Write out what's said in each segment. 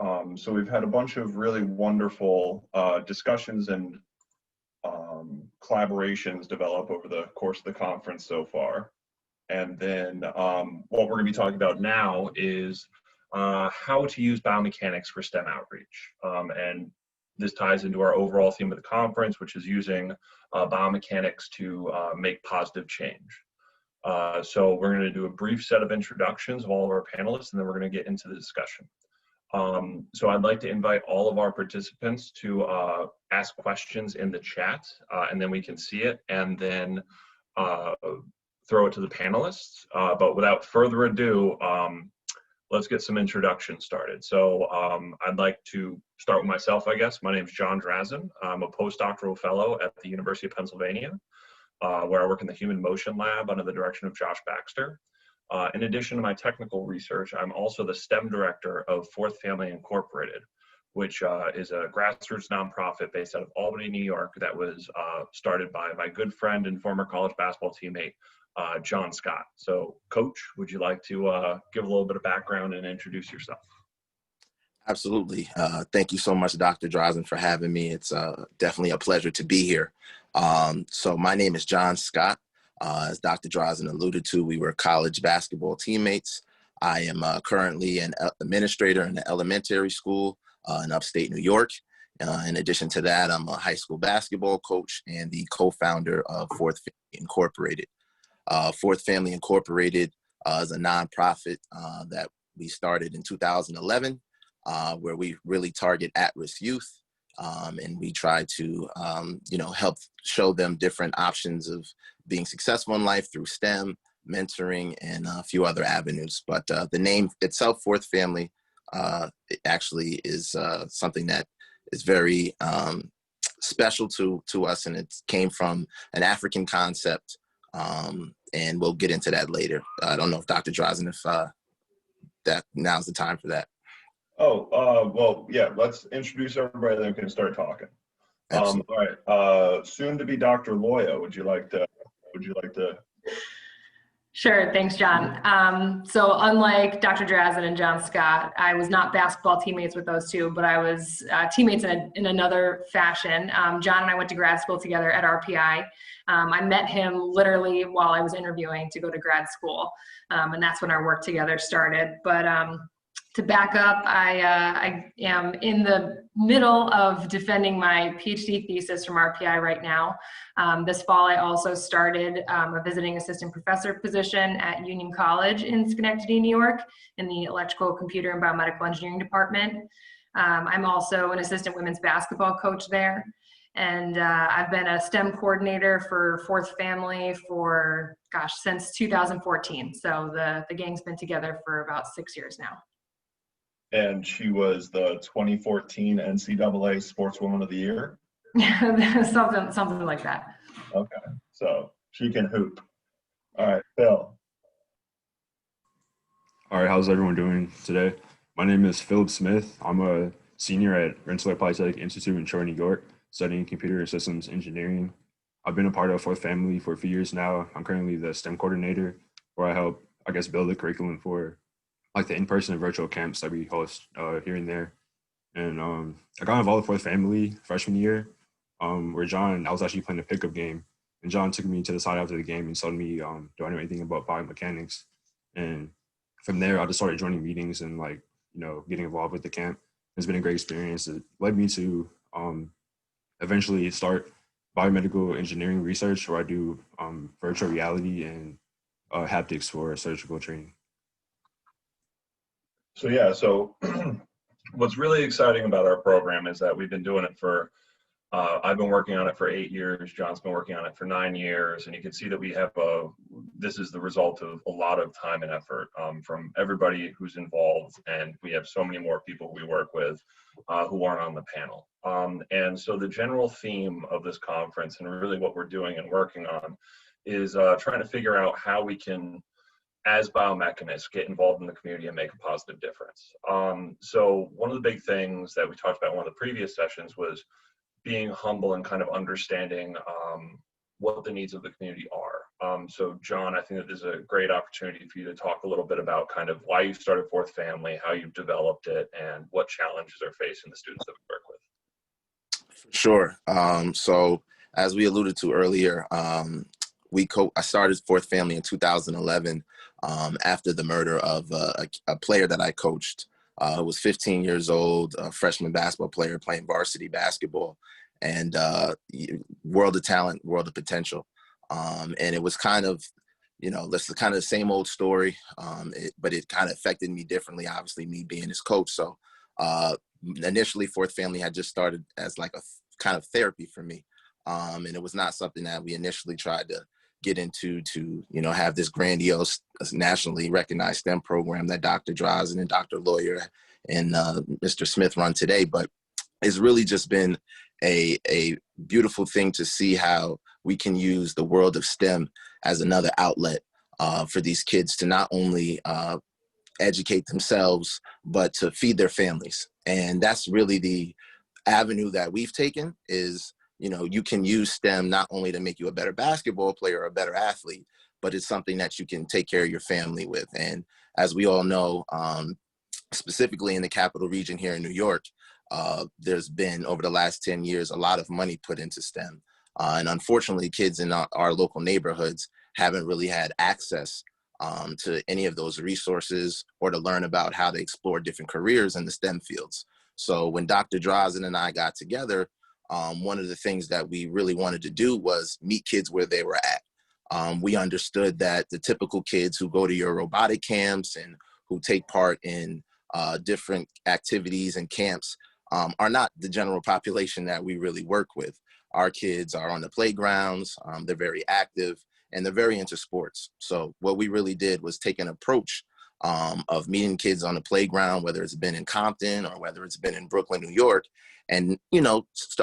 So we've had a bunch of really wonderful discussions and collaborations develop over the course of the conference so far. And then what we're going to be talking about now is how to use biomechanics for STEM outreach. And this ties into our overall theme of the conference, which is using biomechanics to make positive change. So we're going to do a brief set of introductions of all of our panelists, and then we're going to get into the discussion. So I'd like to invite all of our participants to ask questions in the chat, and then we can see it and then throw it to the panelists. But without further ado, let's get some introductions started. So I'd like to start with myself, I guess. My name is Drazan. I'm a postdoctoral fellow at the University of Pennsylvania, where I work in the Human Motion Lab under the direction of Josh Baxter. In addition to my technical research, I'm also the STEM director of Fourth Family Incorporated, which is a grassroots nonprofit based out of Albany, New York, that was started by my good friend and former college basketball teammate, John Scott. So, Coach, would you like to give a little bit of background and introduce yourself? Absolutely. Thank you so much, Dr. Drazan, for having me. It's definitely a pleasure to be here. So my name is John Scott. As Dr. Drazan alluded to, we were college basketball teammates. I am currently an administrator in the elementary school in upstate New York. In addition to that, I'm a high school basketball coach and the co-founder of Fourth Family Incorporated. Fourth Family Incorporated is a nonprofit that we started in 2011, where we really target at-risk youth. And we try to, help show them different options of being successful in life through STEM, mentoring, and a few other avenues. But the name itself, Fourth Family, it actually is something that is very special to us, and it came from an African concept, and we'll get into that later. I don't know if Dr. Drazan, if that now's the time for that. Oh, well, yeah, let's introduce everybody, then we can start talking. All right, soon to be Dr. Loya, would you like to? Sure, thanks, John. So unlike Dr. Drazan and John Scott, I was not basketball teammates with those two, but I was teammates in another fashion. John and I went to grad school together at RPI. I met him literally while I was interviewing to go to grad school, and that's when our work together started. But to back up, I am in the middle of defending my PhD thesis from RPI right now. This fall, I also started a visiting assistant professor position at Union College in Schenectady, New York, in the electrical, computer, and biomedical engineering department. I'm also an assistant women's basketball coach there. And I've been a STEM coordinator for Fourth Family for, since 2014. So the gang's been together for about 6 years now. And she was the 2014 NCAA Sportswoman of the Year? something like that. Okay, so she can hoop. All right, Phil. All right, how's everyone doing today? My name is Phillip Smith. I'm a senior at Rensselaer Polytechnic Institute in Troy, New York, studying computer systems engineering. I've been a part of Fourth Family for a few years now. I'm currently the STEM coordinator, where I help, build the curriculum for like the in-person and virtual camps that we host here and there. And I got involved with Fourth Family freshman year, where I was actually playing a pickup game, and John took me to the side after the game and told me, do I know anything about biomechanics? And from there, I just started joining meetings and getting involved with the camp. It's been a great experience. It led me to eventually start biomedical engineering research, where I do virtual reality and haptics for surgical training. So yeah, what's really exciting about our program is that we've been doing it for, I've been working on it for 8 years, John's been working on it for 9 years, and you can see that we have this is the result of a lot of time and effort from everybody who's involved, and we have so many more people we work with who aren't on the panel. And so the general theme of this conference, and really what we're doing and working on, is trying to figure out how we can, as biomechanists, get involved in the community and make a positive difference. So one of the big things that we talked about in one of the previous sessions was being humble and kind of understanding what the needs of the community are. So John, I think that this is a great opportunity for you to talk a little bit about kind of why you started Fourth Family, how you've developed it, and what challenges are facing the students that we work with. Sure. So as we alluded to earlier, I started Fourth Family in 2011 after the murder of a player that I coached who was 15 years old, a freshman basketball player playing varsity basketball, and world of talent, world of potential. And it was kind of, this is kind of the same old story, but it kind of affected me differently, obviously, me being his coach. So initially, Fourth Family had just started as like a kind of therapy for me. And it was not something that we initially tried to get into to, have this grandiose, nationally recognized STEM program that Dr. Drazan and Dr. Loya and Mr. Smith run today. But it's really just been a beautiful thing to see how we can use the world of STEM as another outlet for these kids to not only educate themselves, but to feed their families. And that's really the avenue that we've taken is, you can use STEM not only to make you a better basketball player or a better athlete, but it's something that you can take care of your family with. And as we all know, specifically in the capital region here in New York, there's been, over the last 10 years, a lot of money put into STEM. And unfortunately, kids in our local neighborhoods haven't really had access to any of those resources or to learn about how to explore different careers in the STEM fields. So when Dr. Drazan and I got together, one of the things that we really wanted to do was meet kids where they were at. We understood that the typical kids who go to your robotic camps and who take part in different activities and camps are not the general population that we really work with. Our kids are on the playgrounds, they're very active, and they're very into sports. So what we really did was take an approach of meeting kids on the playground, whether it's been in Compton or whether it's been in Brooklyn, New York, and,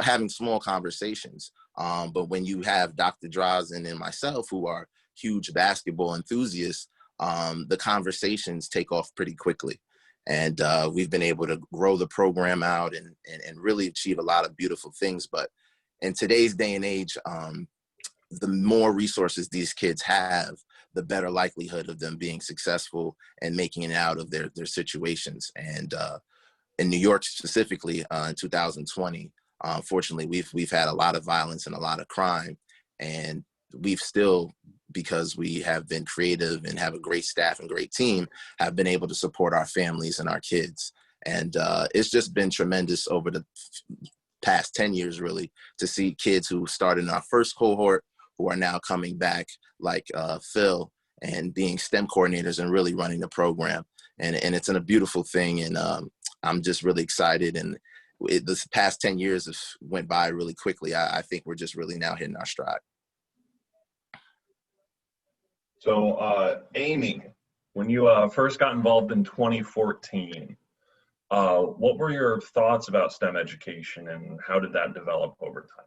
having small conversations. But when you have Dr. Drazan and myself, who are huge basketball enthusiasts, the conversations take off pretty quickly. And we've been able to grow the program out and really achieve a lot of beautiful things. But in today's day and age, the more resources these kids have, the better likelihood of them being successful and making it out of their situations. And in New York specifically, in 2020, unfortunately, we've had a lot of violence and a lot of crime. And we've still, because we have been creative and have a great staff and great team, have been able to support our families and our kids. And it's just been tremendous over the past 10 years, really, to see kids who started in our first cohort who are now coming back, like Phil, and being STEM coordinators and really running the program. And it's a beautiful thing. And I'm just really excited. And this past 10 years have went by really quickly. I think we're just really now hitting our stride. So Amy, when you first got involved in 2014, what were your thoughts about STEM education and how did that develop over time?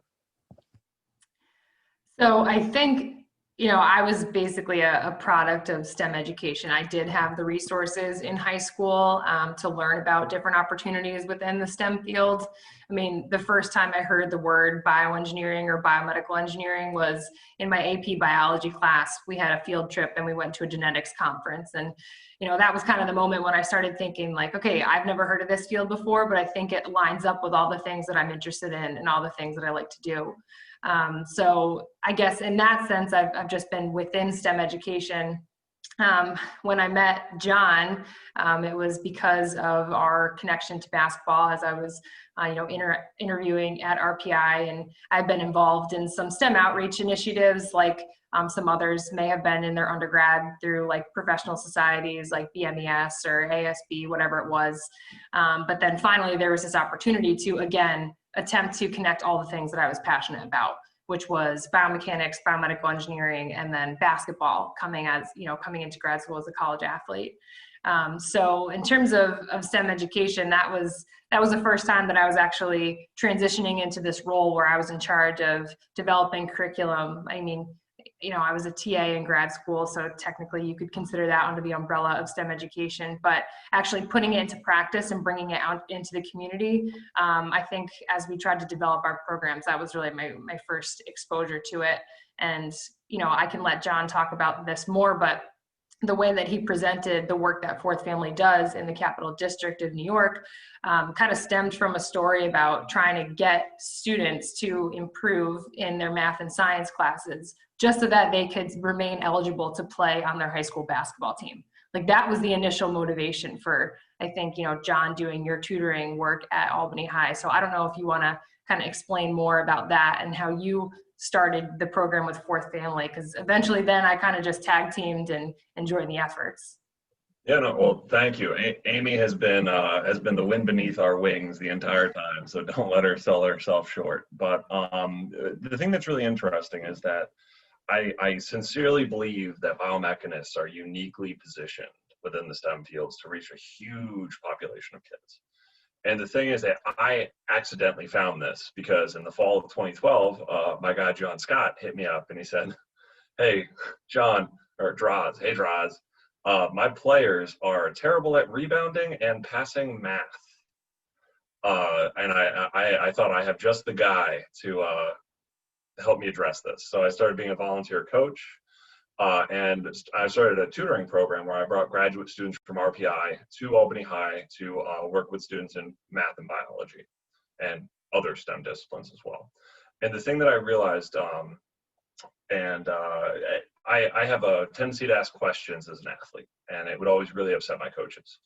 So I think, I was basically a product of STEM education. I did have the resources in high school to learn about different opportunities within the STEM field. I mean, the first time I heard the word bioengineering or biomedical engineering was in my AP biology class. We had a field trip and we went to a genetics conference. And, that was kind of the moment when I started thinking like, okay, I've never heard of this field before, but I think it lines up with all the things that I'm interested in and all the things that I like to do. So I guess in that sense, I've just been within STEM education. When I met John, it was because of our connection to basketball as I was, interviewing at RPI, and I've been involved in some STEM outreach initiatives like some others may have been in their undergrad through like professional societies like BMES or ASB, whatever it was. But then finally there was this opportunity to, again, attempt to connect all the things that I was passionate about, which was biomechanics, biomedical engineering, and then basketball coming into grad school as a college athlete. So in terms of STEM education, that was the first time that I was actually transitioning into this role where I was in charge of developing curriculum. I mean, I was a TA in grad school, so technically you could consider that under the umbrella of STEM education, but actually putting it into practice and bringing it out into the community, I think as we tried to develop our programs, that was really my first exposure to it. And, I can let John talk about this more, but the way that he presented the work that Fourth Family does in the Capital District of New York kind of stemmed from a story about trying to get students to improve in their math and science classes just so that they could remain eligible to play on their high school basketball team. Like that was the initial motivation for, I think, John doing your tutoring work at Albany High. So I don't know if you want to kind of explain more about that and how you started the program with Fourth Family, because eventually then I kind of just tag teamed and joined the efforts. Yeah, no, well, thank you. Amy has been the wind beneath our wings the entire time, so don't let her sell herself short. But the thing that's really interesting is that I sincerely believe that biomechanists are uniquely positioned within the STEM fields to reach a huge population of kids. And the thing is that I accidentally found this because in the fall of 2012, my guy John Scott hit me up and he said, "Hey, John," or Draz, "Hey, Draz, my players are terrible at rebounding and passing math." And I thought I have just the guy to help me address this. So I started being a volunteer coach. And I started a tutoring program where I brought graduate students from RPI to Albany High to work with students in math and biology and other STEM disciplines as well. And the thing that I realized, I have a tendency to ask questions as an athlete, and it would always really upset my coaches.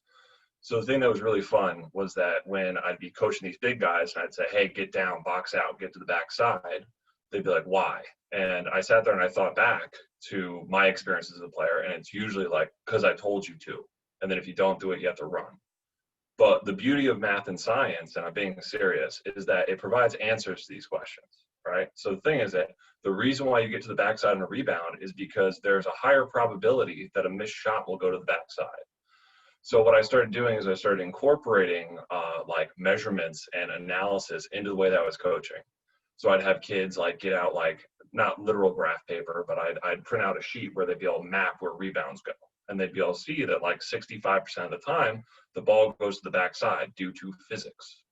So the thing that was really fun was that when I'd be coaching these big guys and I'd say, "Hey, get down, box out, get to the backside," they'd be like, "Why?" And I sat there and I thought back to my experience as a player, and it's usually like, "Because I told you to." And then if you don't do it, you have to run. But the beauty of math and science, and I'm being serious, is that it provides answers to these questions, right? So the thing is that the reason why you get to the backside in a rebound is because there's a higher probability that a missed shot will go to the backside. So what I started doing is I started incorporating like measurements and analysis into the way that I was coaching. So I'd have kids like get out like not literal graph paper, but I'd print out a sheet where they'd be able to map where rebounds go. And they'd be able to see that like 65% of the time, the ball goes to the backside due to physics.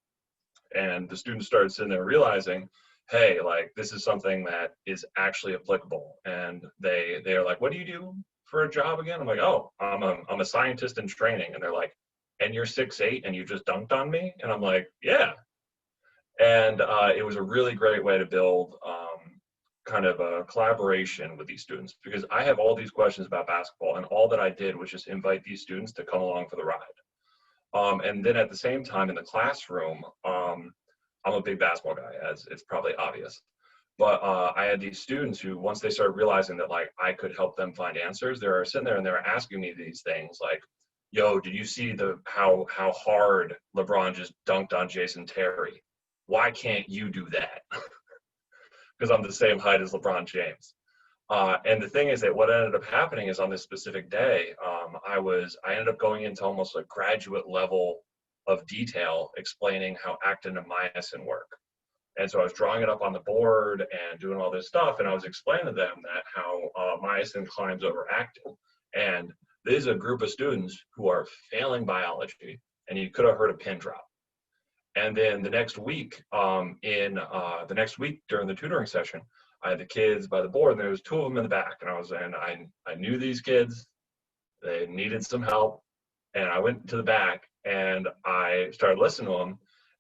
And the students started sitting there realizing, hey, like this is something that is actually applicable. And they are like, "What do you do for a job again?" I'm like, "Oh, I'm a scientist in training." And they're like, "And you're 6'8" and you just dunked on me?" And I'm like, "Yeah." And it was a really great way to build kind of a collaboration with these students, because I have all these questions about basketball, and all that I did was just invite these students to come along for the ride. And then at the same time in the classroom, I'm a big basketball guy, as it's probably obvious. But I had these students who, once they started realizing that like I could help them find answers, they were sitting there and they were asking me these things like, "Yo, did you see how hard LeBron just dunked on Jason Terry? Why can't you do that?" Because I'm the same height as LeBron James. And the thing is that what ended up happening is on this specific day, I ended up going into almost a graduate level of detail explaining how actin and myosin work. And so I was drawing it up on the board and doing all this stuff, and I was explaining to them that how myosin climbs over actin. And this is a group of students who are failing biology, and you could have heard a pin drop. And then the next week, during the tutoring session, I had the kids by the board, and there was two of them in the back, and I knew these kids, they needed some help, and I went to the back and I started listening to them,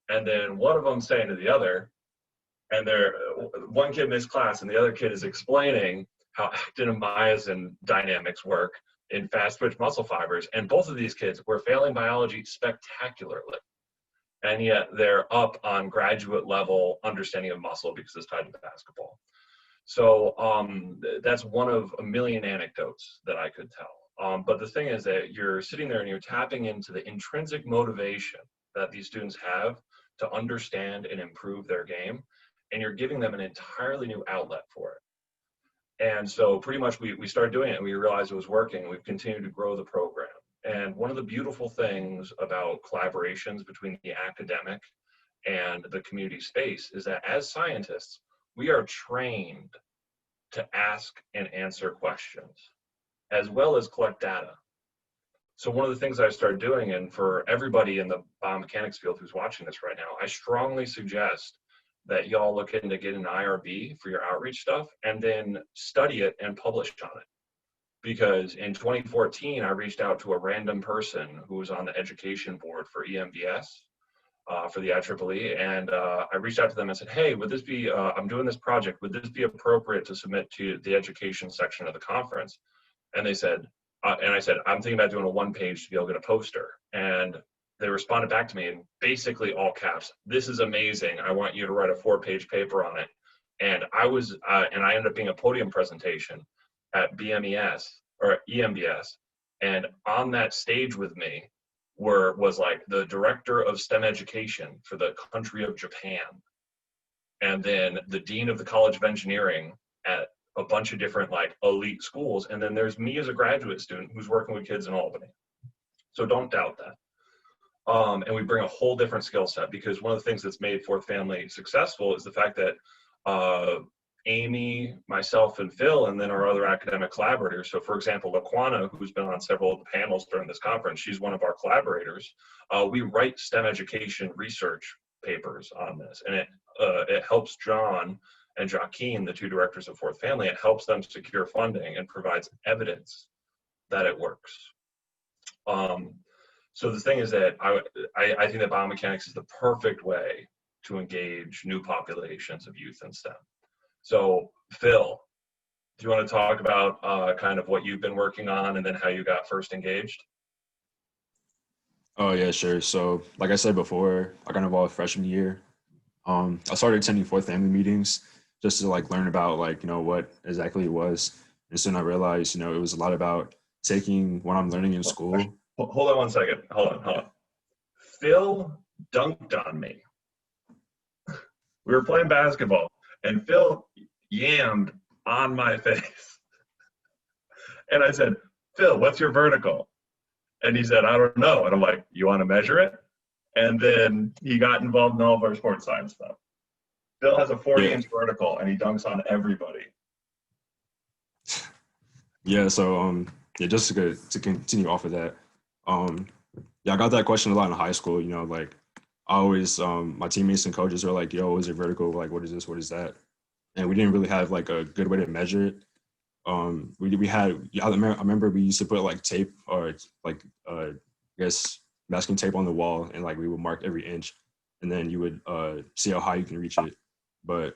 and then one of them saying to the other, and one kid missed class, and the other kid is explaining how actin and myosin dynamics work in fast twitch muscle fibers, and both of these kids were failing biology spectacularly. And yet they're up on graduate level understanding of muscle because it's tied to basketball. So that's one of a million anecdotes that I could tell. But the thing is that you're sitting there and you're tapping into the intrinsic motivation that these students have to understand and improve their game, and you're giving them an entirely new outlet for it. And so pretty much we started doing it, and we realized it was working, and we've continued to grow the program. And one of the beautiful things about collaborations between the academic and the community space is that as scientists, we are trained to ask and answer questions, as well as collect data. So one of the things I started doing, and for everybody in the biomechanics field who's watching this right now, I strongly suggest that y'all look into getting an IRB for your outreach stuff and then study it and publish on it. Because in 2014, I reached out to a random person who was on the education board for EMBS, for the IEEE, and I reached out to them and said, hey, would this be, I'm doing this project, would this be appropriate to submit to the education section of the conference? And they said, and I said, I'm thinking about doing a one-page to be able to get a poster. And they responded back to me in basically all caps, this is amazing, I want you to write a 4-page paper on it. And I was, and I ended up being a podium presentation at BMES or EMBS, and on that stage with me was like the director of STEM education for the country of Japan, and then the dean of the College of Engineering at a bunch of different like elite schools, and then there's me as a graduate student who's working with kids in Albany. So don't doubt that. And we bring a whole different skill set, because one of the things that's made Fourth Family successful is the fact that Amy, myself, and Phil, and then our other academic collaborators. So for example, Laquana, who's been on several of the panels during this conference, she's one of our collaborators. We write STEM education research papers on this, and it helps John and Joaquin, the two directors of Fourth Family, it helps them secure funding and provides evidence that it works. So the thing is that I think that biomechanics is the perfect way to engage new populations of youth in STEM. So Phil, do you want to talk about kind of what you've been working on and then how you got first engaged? Oh yeah, sure. So like I said before, I got involved freshman year. I started attending Fourth Family meetings just to like learn about like, what exactly it was. And soon I realized, it was a lot about taking what I'm learning in school. Hold on one second. Hold on. Phil dunked on me. We were playing basketball, and Phil yammed on my face. And I said, Phil, what's your vertical? And he said, I don't know. And I'm like, you want to measure it? And then he got involved in all of our sports science stuff. Phil has a 40-inch vertical, and he dunks on everybody. Yeah, so just to continue off of that, I got that question a lot in high school. Like I always, my teammates and coaches were like, "Yo, is it vertical? Like, what is this? What is that?" And we didn't really have like a good way to measure it. We had, I remember we used to put like tape or like I guess masking tape on the wall, and like we would mark every inch, and then you would see how high you can reach it. But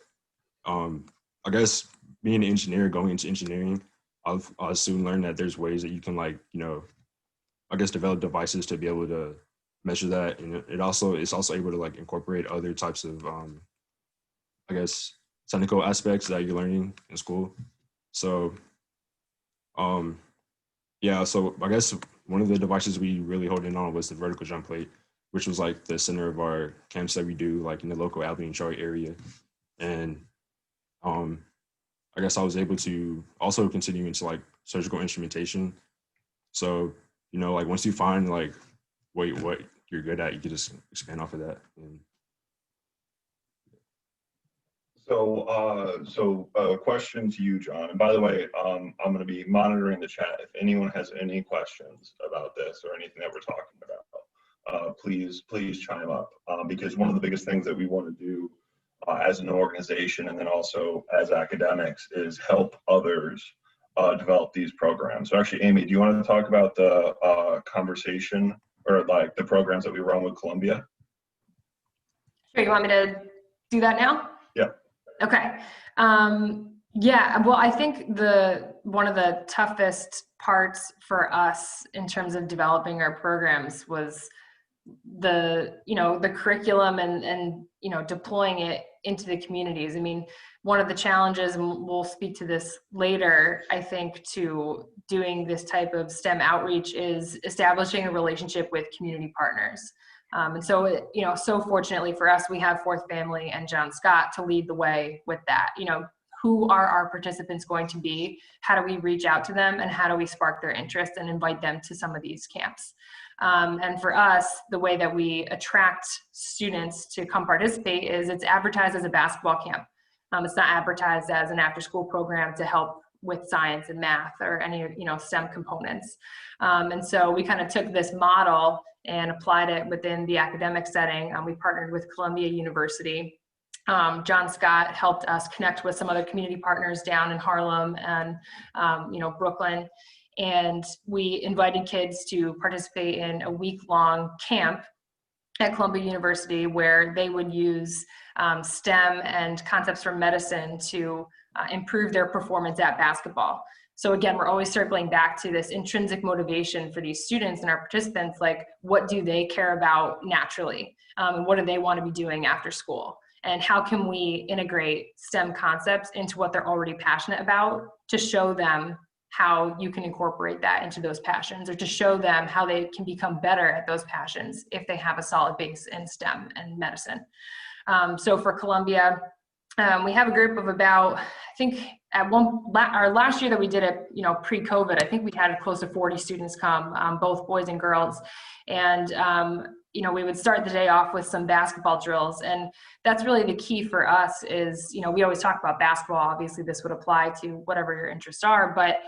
I guess being an engineer, going into engineering, I'll soon learn that there's ways that you can like, I guess develop devices to be able to measure that. And it's also able to like incorporate other types of, I guess, technical aspects that you're learning in school. So, yeah, so I guess one of the devices we really honed in on was the vertical jump plate, which was like the center of our camps that we do like in the local Albany and Troy area. And I guess I was able to also continue into like surgical instrumentation. So, like once you find like what you're good at, you can just expand off of that. And So a question to you, John. And by the way, I'm going to be monitoring the chat. If anyone has any questions about this or anything that we're talking about, please chime up. Because one of the biggest things that we want to do as an organization and then also as academics is help others develop these programs. So actually, Amy, do you want to talk about the conversation or like the programs that we run with Columbia? Sure, you want me to do that now? Yeah. Okay. Yeah, well, I think one of the toughest parts for us in terms of developing our programs was the curriculum and deploying it into the communities. I mean, one of the challenges, and we'll speak to this later, I think, to doing this type of STEM outreach is establishing a relationship with community partners. And so, so fortunately for us, we have Fourth Family and John Scott to lead the way with that. Who are our participants going to be? How do we reach out to them? And how do we spark their interest and invite them to some of these camps? And for us, the way that we attract students to come participate is it's advertised as a basketball camp. It's not advertised as an after-school program to help with science and math or any, STEM components. And so we kind of took this model and applied it within the academic setting. We partnered with Columbia University. John Scott helped us connect with some other community partners down in Harlem and, Brooklyn. And we invited kids to participate in a week-long camp at Columbia University where they would use STEM and concepts from medicine to improve their performance at basketball. So again, we're always circling back to this intrinsic motivation for these students and our participants, like what do they care about naturally? And what do they want to be doing after school? And how can we integrate STEM concepts into what they're already passionate about to show them how you can incorporate that into those passions, or to show them how they can become better at those passions if they have a solid base in STEM and medicine. So for Columbia, we have a group of about, I think our last year that we did it, pre-COVID, I think we had close to 40 students come, both boys and girls. And, we would start the day off with some basketball drills. And that's really the key for us is, we always talk about basketball. Obviously this would apply to whatever your interests are, but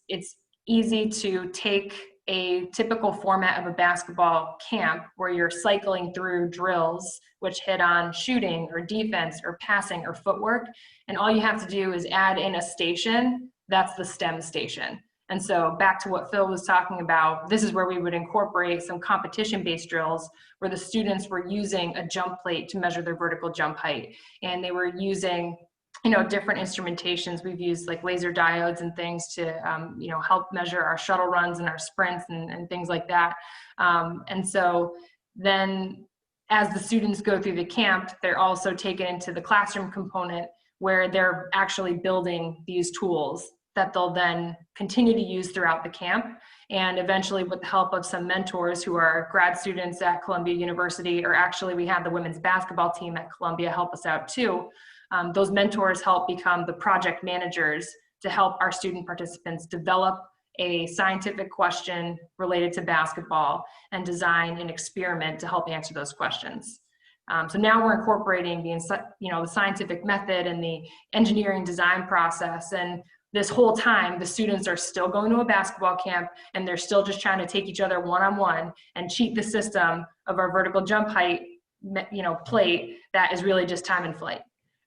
it's easy to take a typical format of a basketball camp where you're cycling through drills which hit on shooting or defense or passing or footwork. And all you have to do is add in a station. That's the STEM station. And so back to what Phil was talking about, this is where we would incorporate some competition-based drills where the students were using a jump plate to measure their vertical jump height. And they were using different instrumentations. We've used like laser diodes and things to, help measure our shuttle runs and our sprints and things like that. And so then as the students go through the camp, they're also taken into the classroom component where they're actually building these tools that they'll then continue to use throughout the camp. And eventually with the help of some mentors who are grad students at Columbia University, or actually we have the women's basketball team at Columbia help us out too. Those mentors help become the project managers to help our student participants develop a scientific question related to basketball and design an experiment to help answer those questions. So now we're incorporating the scientific method and the engineering design process. And this whole time, the students are still going to a basketball camp and they're still just trying to take each other one-on-one and cheat the system of our vertical jump height, plate that is really just time and flight.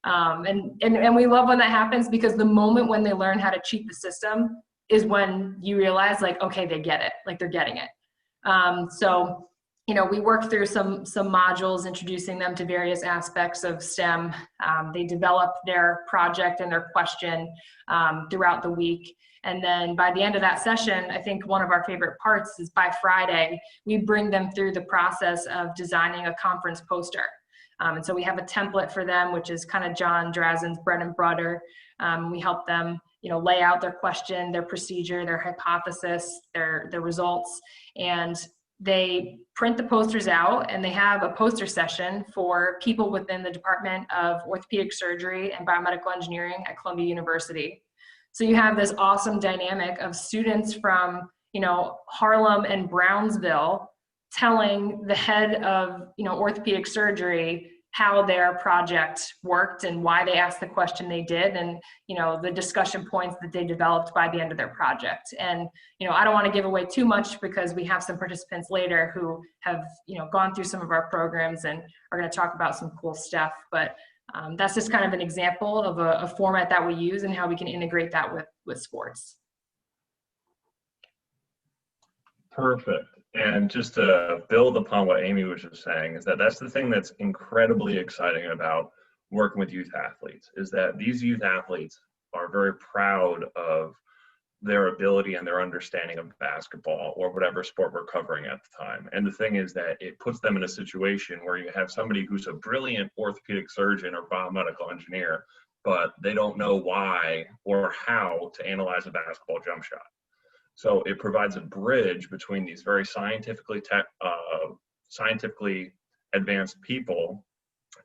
And we love when that happens, because the moment when they learn how to cheat the system is when you realize like, okay, they get it, like they're getting it. So we work through some modules, introducing them to various aspects of STEM. They develop their project and their question throughout the week. And then by the end of that session, I think one of our favorite parts is by Friday, we bring them through the process of designing a conference poster. And so we have a template for them, which is kind of John Drazan's bread and butter. We help them, lay out their question, their procedure, their hypothesis, their results, and they print the posters out, and they have a poster session for people within the Department of Orthopedic Surgery and Biomedical Engineering at Columbia University. So you have this awesome dynamic of students from, Harlem and Brownsville telling the head of, orthopedic surgery how their project worked and why they asked the question they did, and the discussion points that they developed by the end of their project. And I don't want to give away too much because we have some participants later who have gone through some of our programs and are going to talk about some cool stuff, but that's just kind of an example of a format that we use and how we can integrate that with sports. Perfect. And just to build upon what Amy was just saying, is that's the thing that's incredibly exciting about working with youth athletes, is that these youth athletes are very proud of their ability and their understanding of basketball or whatever sport we're covering at the time. And the thing is that it puts them in a situation where you have somebody who's a brilliant orthopedic surgeon or biomedical engineer, but they don't know why or how to analyze a basketball jump shot. So it provides a bridge between these very scientifically advanced people,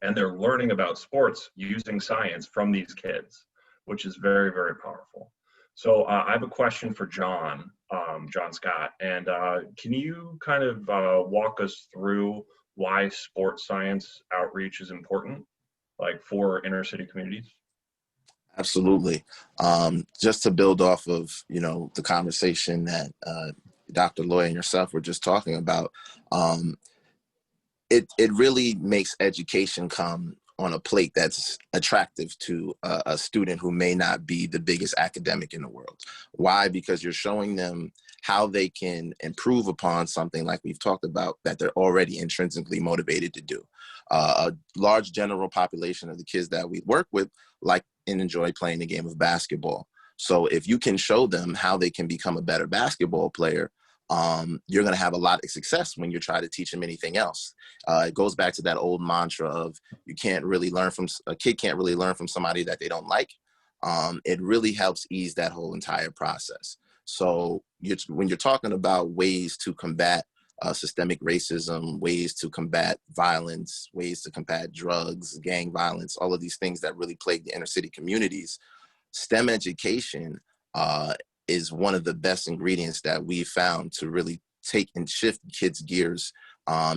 and they're learning about sports using science from these kids, which is very, very powerful. So I have a question for John Scott, and can you kind of walk us through why sports science outreach is important? like for inner city communities? Absolutely. Just to build off of, the conversation that Dr. Loya and yourself were just talking about, it really makes education come on a plate that's attractive to a student who may not be the biggest academic in the world. Why? Because you're showing them how they can improve upon something like we've talked about that they're already intrinsically motivated to do. A large general population of the kids that we work with like and enjoy playing the game of basketball. So if you can show them how they can become a better basketball player, you're going to have a lot of success when you try to teach them anything else. It goes back to that old mantra of a kid can't really learn from somebody that they don't like. It really helps ease that whole entire process. So when you're talking about ways to combat systemic racism, ways to combat violence, ways to combat drugs, gang violence, all of these things that really plague the inner city communities, STEM education is one of the best ingredients that we've found to really take and shift kids' gears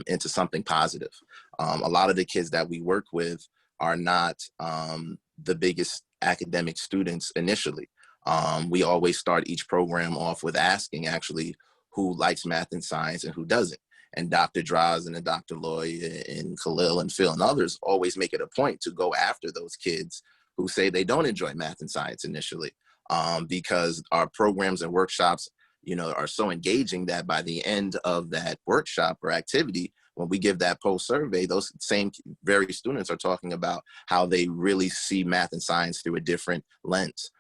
into something positive. A lot of the kids that we work with are not the biggest academic students initially. We always start each program off with asking actually who likes math and science and who doesn't. And Dr. Drazan and Dr. Loya and Khalil and Phil and others always make it a point to go after those kids who say they don't enjoy math and science initially, because our programs and workshops, are so engaging that by the end of that workshop or activity, when we give that post survey, those same very students are talking about how they really see math and science through a different lens.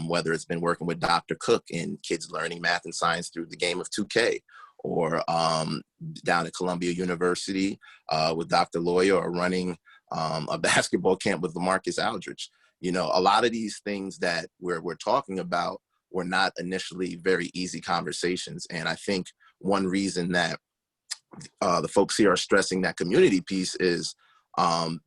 Whether it's been working with Dr. Cook and kids learning math and science through the game of 2K, or down at Columbia University with Dr. Loya, or running a basketball camp with LaMarcus Aldridge. A lot of these things that we're talking about were not initially very easy conversations. And I think one reason that the folks here are stressing that community piece is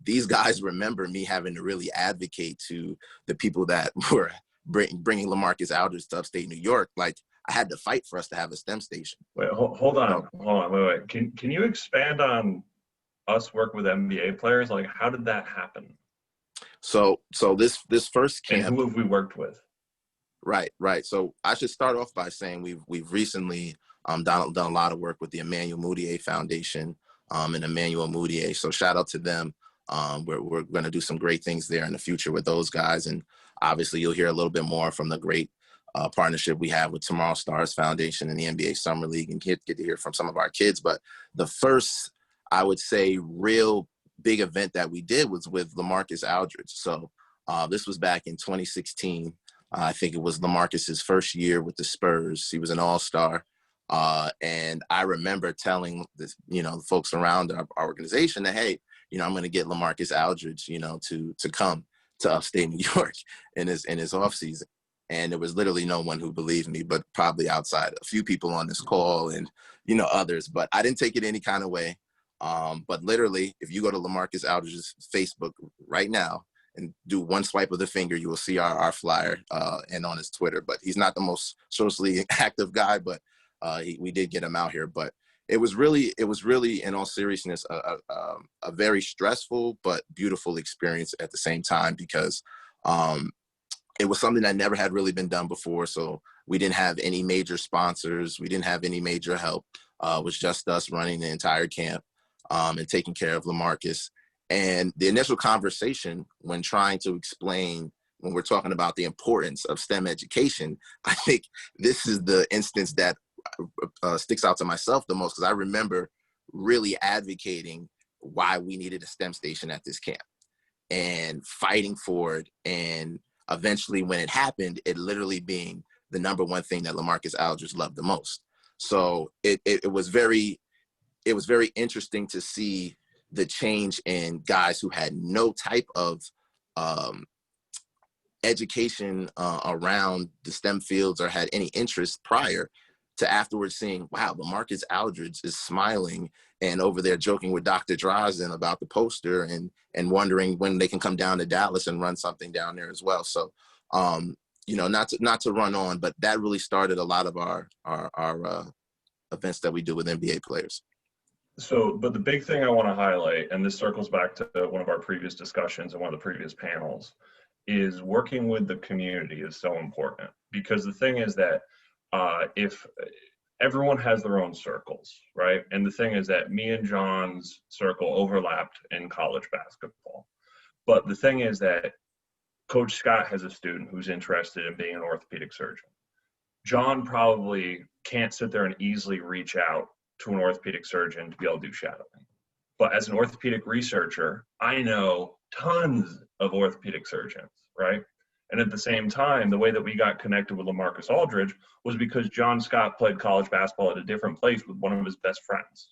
these guys remember me having to really advocate to the people that were bringing LaMarcus Aldridge to upstate New York. Like, I had to fight for us to have a STEM station. Wait, hold on, wait. Can you expand on us working with NBA players? Like, how did that happen? So this first camp. And who have we worked with? Right. So I should start off by saying we've recently done a lot of work with the Emmanuel Mudiay Foundation and Emmanuel Mudiay. So shout out to them. We're going to do some great things there in the future with those guys. And obviously you'll hear a little bit more from the great partnership we have with Tomorrow Stars Foundation and the NBA Summer League, and get to hear from some of our kids. But the first, I would say, real big event that we did was with LaMarcus Aldridge. So this was back in 2016. I think it was LaMarcus's first year with the Spurs. He was an all-star. And I remember telling the folks around our organization that, hey, I'm going to get LaMarcus Aldridge, to come to upstate New York in his off season. And there was literally no one who believed me, but probably outside a few people on this call and, others. But I didn't take it any kind of way. But literally, if you go to LaMarcus Aldridge's Facebook right now and do one swipe of the finger, you will see our flyer and on his Twitter. But he's not the most socially active guy, but we did get him out here. But it was really, in all seriousness, a very stressful but beautiful experience at the same time, because it was something that never had really been done before. So we didn't have any major sponsors. We didn't have any major help. It was just us running the entire camp and taking care of LaMarcus. And the initial conversation when trying to explain, when we're talking about the importance of STEM education, I think this is the instance that sticks out to myself the most, because I remember really advocating why we needed a STEM station at this camp and fighting for it. And eventually when it happened, it literally being the number one thing that LaMarcus Aldridge loved the most. So it was very interesting to see the change in guys who had no type of education around the STEM fields or had any interest prior to afterwards seeing, wow, LaMarcus Aldridge is smiling and over there joking with Dr. Drazan about the poster and wondering when they can come down to Dallas and run something down there as well. So, not to run on, but that really started a lot of our events that we do with NBA players. But the big thing I want to highlight, and this circles back to one of our previous discussions and one of the previous panels, is working with the community is so important. Because the thing is that if everyone has their own circles, right? And the thing is that me and John's circle overlapped in college basketball. But the thing is that Coach Scott has a student who's interested in being an orthopedic surgeon. John probably can't sit there and easily reach out to an orthopedic surgeon to be able to do shadowing. But as an orthopedic researcher, I know tons of orthopedic surgeons, right? And at the same time, the way that we got connected with LaMarcus Aldridge was because John Scott played college basketball at a different place with one of his best friends.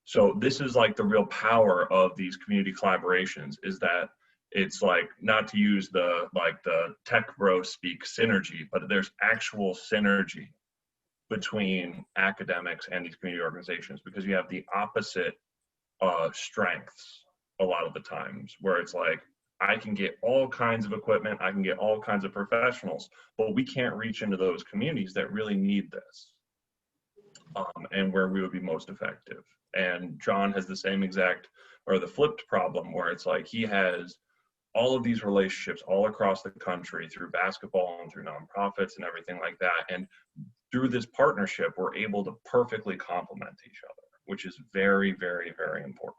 So this is like the real power of these community collaborations, is that it's like, not to use the tech bro speak synergy, but there's actual synergy between academics and these community organizations, because you have the opposite strengths a lot of the times, where it's like, I can get all kinds of equipment, I can get all kinds of professionals, but we can't reach into those communities that really need this, and where we would be most effective. And John has the same exact, or the flipped problem, where it's like he has all of these relationships all across the country through basketball and through nonprofits and everything like that. And through this partnership, we're able to perfectly complement each other, which is very, very, very important.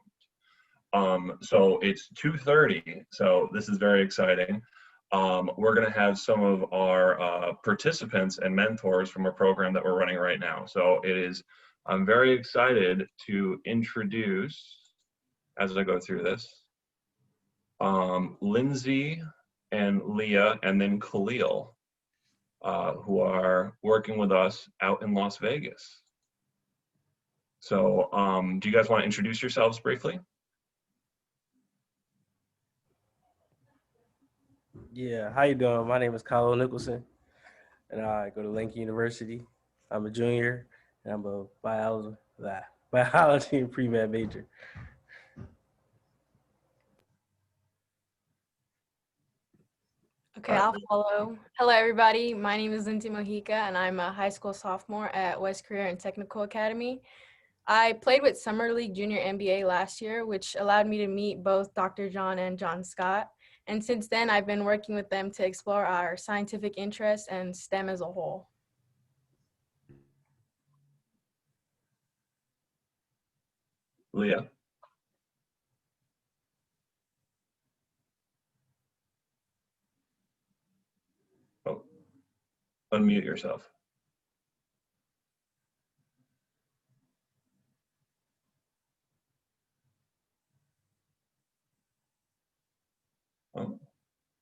So it's 2:30, so this is very exciting. We're going to have some of our participants and mentors from a program that we're running right now. So I'm very excited to introduce, as I go through this, Lindsay and Leah, and then Khalil, who are working with us out in Las Vegas. So do you guys want to introduce yourselves briefly? Yeah, how you doing? My name is Kyle Nicholson, and I go to Lincoln University. I'm a junior, and I'm a biology and pre-med major. Okay, I'll follow. Hello, everybody. My name is Lindsay Mojica, and I'm a high school sophomore at West Career and Technical Academy. I played with Summer League Junior NBA last year, which allowed me to meet both Dr. John and John Scott. And since then, I've been working with them to explore our scientific interests and STEM as a whole. Leah. Oh, unmute yourself. Oh.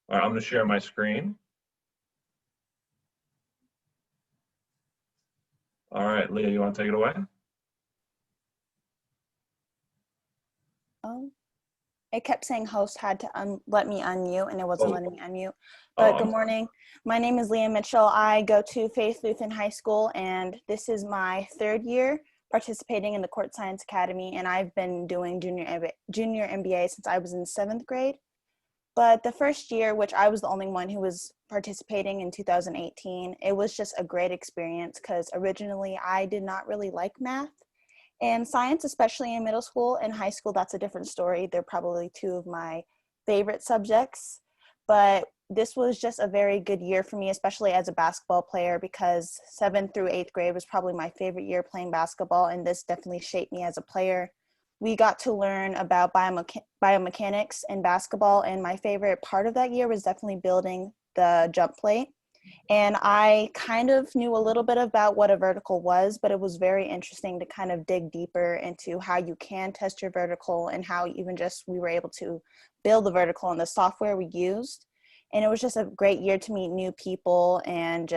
All right, I'm going to share my screen. All right, Leah, you want to take it away? It kept saying host had to let me unmute, and it wasn't letting me unmute. Oh, But good morning. My name is Leah Mitchell. I go to Faith Lutheran High School, and this is my third year participating in the Court Science Academy, and I've been doing junior MBA since I was in 7th grade. But the first year, which I was the only one who was participating in 2018, it was just a great experience because originally I did not really like math. And science, especially in middle school and high school, that's a different story. They're probably two of my favorite subjects. But this was just a very good year for me, especially as a basketball player, because 7th through 8th grade was probably my favorite year playing basketball, and this definitely shaped me as a player. We got to learn about biomechanics in basketball, and my favorite part of that year was definitely building the jump plate. And I kind of knew a little bit about what a vertical was, but it was very interesting to kind of dig deeper into how you can test your vertical and how even just we were able to build the vertical and the software we used. And it was just a great year to meet new people, and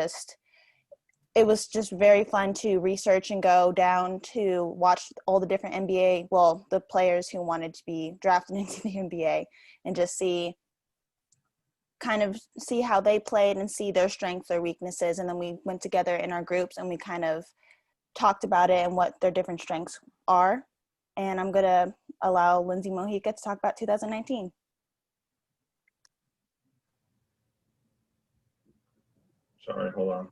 it was just very fun to research and go down to watch all the different NBA, well, the players who wanted to be drafted into the NBA, and just see how they played and see their strengths, their weaknesses. And then we went together in our groups and we kind of talked about it and what their different strengths are. And I'm going to allow Lindsay Mojica to talk about 2019. Sorry, hold on.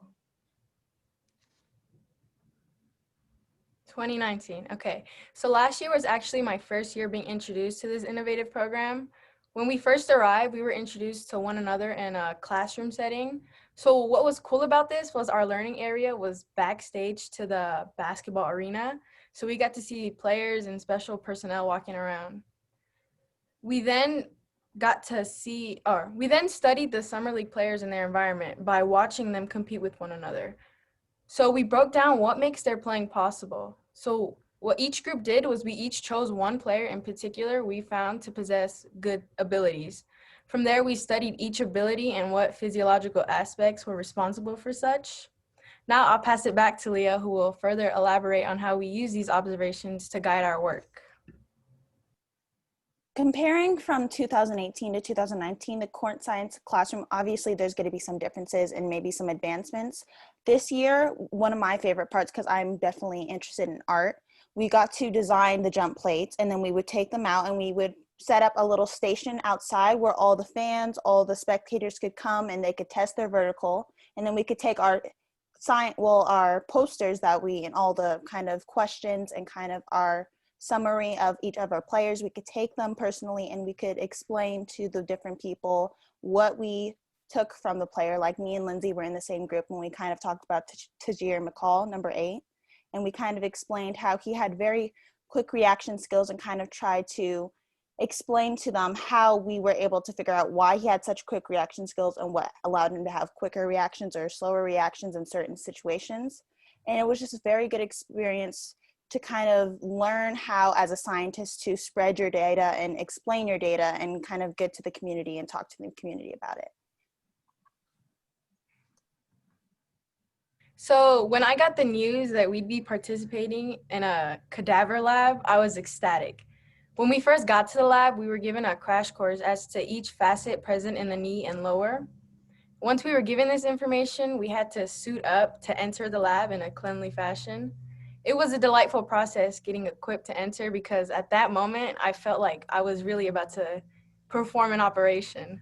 2019. Okay. So last year was actually my first year being introduced to this innovative program. When we first arrived, we were introduced to one another in a classroom setting. So what was cool about this was our learning area was backstage to the basketball arena. So we got to see players and special personnel walking around. We then we then studied the summer league players and their environment by watching them compete with one another. So we broke down what makes their playing possible. So what each group did was we each chose one player in particular we found to possess good abilities. From there, we studied each ability and what physiological aspects were responsible for such. Now I'll pass it back to Leah, who will further elaborate on how we use these observations to guide our work. Comparing from 2018 to 2019, the court science classroom, obviously there's going to be some differences and maybe some advancements. This year, one of my favorite parts, because I'm definitely interested in art, we got to design the jump plates, and then we would take them out and we would set up a little station outside where all the fans, all the spectators could come and they could test their vertical. And then we could take our our posters that and all the kind of questions and kind of our summary of each of our players, we could take them personally and we could explain to the different people what we took from the player. Like me and Lindsay were in the same group when we kind of talked about Tajir McCall, number 8, and we kind of explained how he had very quick reaction skills and kind of tried to explain to them how we were able to figure out why he had such quick reaction skills and what allowed him to have quicker reactions or slower reactions in certain situations. And it was just a very good experience to kind of learn how, as a scientist, to spread your data and explain your data and kind of get to the community and talk to the community about it. So when I got the news that we'd be participating in a cadaver lab, I was ecstatic. When we first got to the lab, we were given a crash course as to each facet present in the knee and lower. Once we were given this information, we had to suit up to enter the lab in a cleanly fashion. It was a delightful process getting equipped to enter because at that moment, I felt like I was really about to perform an operation.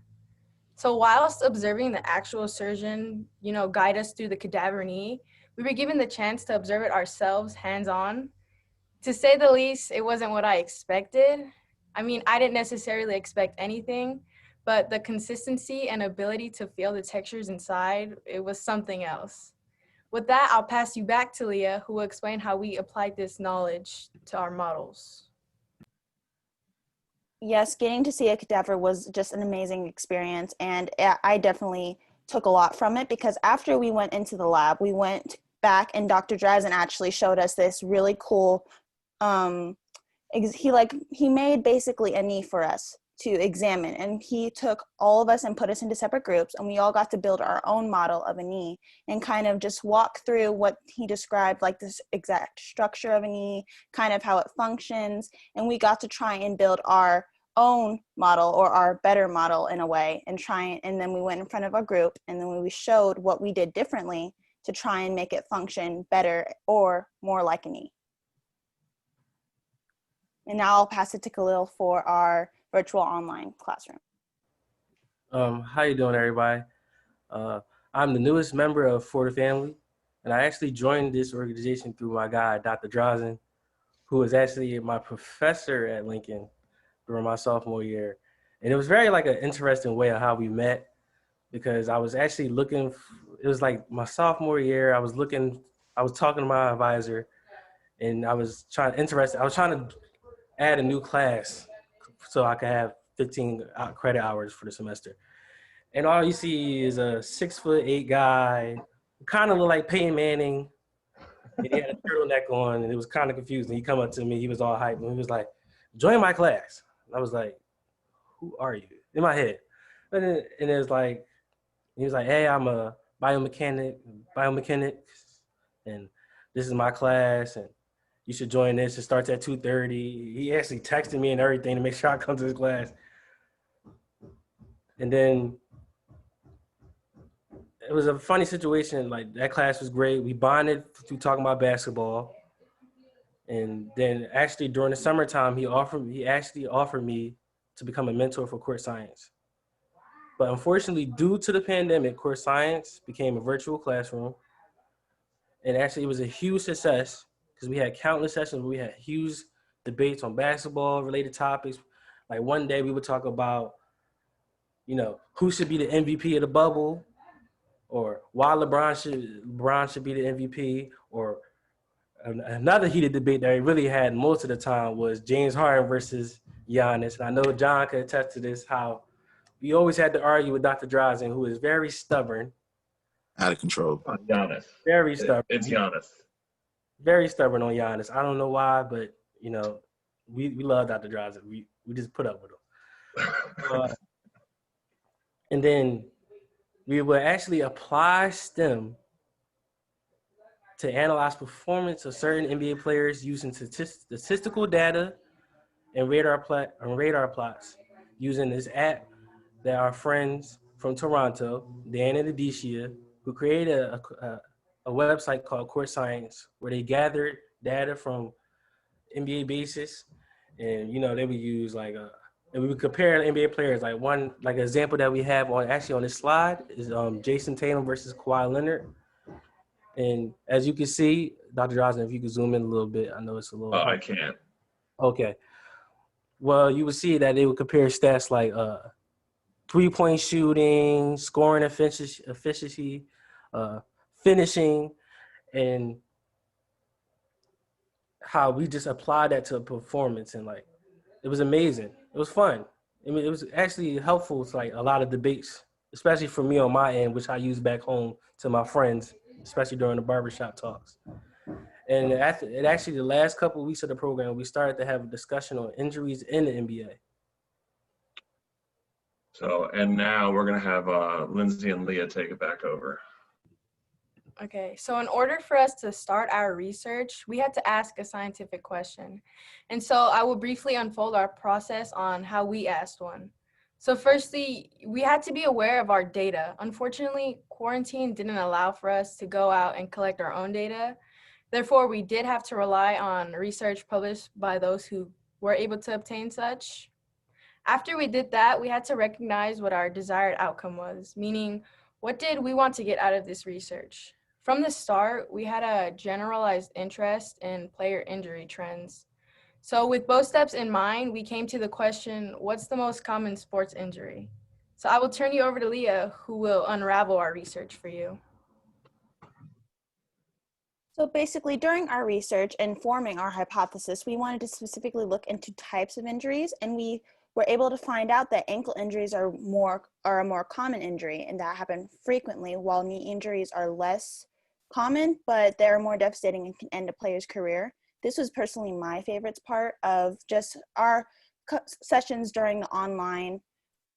So whilst observing the actual surgeon, guide us through the cadaver knee, we were given the chance to observe it ourselves hands-on. To say the least, it wasn't what I expected. I mean, I didn't necessarily expect anything, but the consistency and ability to feel the textures inside, it was something else. With that, I'll pass you back to Leah, who will explain how we applied this knowledge to our models. Yes, getting to see a cadaver was just an amazing experience, and I definitely took a lot from it because after we went into the lab, we went back and Dr. Drazan actually showed us this really cool, he made basically a knee for us to examine, and he took all of us and put us into separate groups, and we all got to build our own model of a knee and kind of just walk through what he described, like this exact structure of a knee, kind of how it functions, and we got to try and build our own model or our better model in a way and then we went in front of our group and then we showed what we did differently to try and make it function better or more like a knee. And now I'll pass it to Khalil for our virtual online classroom. How you doing, everybody? I'm the newest member of For the Family, and I actually joined this organization through my guy, Dr. Drazan, who was actually my professor at Lincoln during my sophomore year. And it was very an interesting way of how we met, because I was actually looking, it was like my sophomore year, I was talking to my advisor, and I was trying to add a new class so I could have 15 credit hours for the semester. And all you see is a 6'8" guy, kind of looked like Peyton Manning, and he had a turtleneck on, and it was kind of confusing. He come up to me, he was all hyped, and he was like, "Join my class." And I was like, "Who are you?" In my head. And it was like, he was like, "Hey, I'm a biomechanics, and this is my class, and you should join this. It starts at 2:30. He actually texted me and everything to make sure I come to his class. And then it was a funny situation. Like, that class was great. We bonded through talking about basketball. And then actually during the summertime, he actually offered me to become a mentor for court science. But unfortunately, due to the pandemic, court science became a virtual classroom. And actually it was a huge success, because we had countless sessions where we had huge debates on basketball related topics. Like one day we would talk about, who should be the MVP of the bubble, or why LeBron should be the MVP, or another heated debate that we really had most of the time was James Harden versus Giannis. And I know John could attest to this, how we always had to argue with Dr. Drazan, who is very stubborn. Out of control. Giannis. Very stubborn. It's Giannis. Very stubborn on Giannis. I don't know why, but, we love Dr. Drazan. We just put up with him. And then we would actually apply STEM to analyze performance of certain NBA players using statistical data and radar plots using this app that our friends from Toronto, Dan and Adishia, who created a website called Court Science, where they gathered data from NBA basis, and they would use and we would compare NBA players. One example that we have on this slide is Jason Tatum versus Kawhi Leonard. And as you can see, Dr. Drazan, if you could zoom in a little bit, I know it's a little. I can't. Okay. Well, you would see that they would compare stats like 3-point shooting, scoring efficiency, finishing, and how we just applied that to performance, and it was amazing. It was fun. I mean, it was actually helpful to a lot of debates, especially for me on my end, which I use back home to my friends, especially during the barbershop talks. And the last couple of weeks of the program, we started to have a discussion on injuries in the NBA. So, and now we're going to have Lindsay and Leah take it back over. Okay, so in order for us to start our research, we had to ask a scientific question. And so I will briefly unfold our process on how we asked one. So firstly, we had to be aware of our data. Unfortunately, quarantine didn't allow for us to go out and collect our own data. Therefore, we did have to rely on research published by those who were able to obtain such. After we did that, we had to recognize what our desired outcome was, meaning what did we want to get out of this research? From the start, we had a generalized interest in player injury trends. So with both steps in mind, we came to the question, what's the most common sports injury? So I will turn you over to Leah, who will unravel our research for you. So basically, during our research and forming our hypothesis, we wanted to specifically look into types of injuries, and we were able to find out that ankle injuries are a more common injury, and that happen frequently, while knee injuries are less common, but they're more devastating and can end a player's career. This was personally my favorite part of just our sessions during the online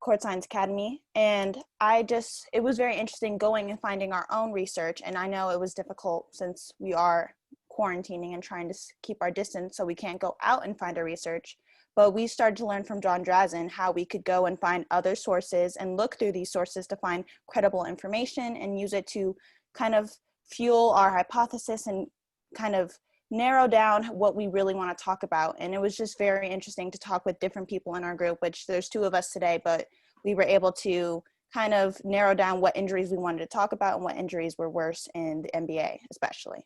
Court Science Academy, and it was very interesting going and finding our own research. And I know it was difficult since we are quarantining and trying to keep our distance, so we can't go out and find our research. But we started to learn from John Drazan how we could go and find other sources and look through these sources to find credible information and use it to kind of fuel our hypothesis and kind of narrow down what we really want to talk about. And it was just very interesting to talk with different people in our group, which there's 2 of us today, but we were able to kind of narrow down what injuries we wanted to talk about and what injuries were worse in the NBA, especially.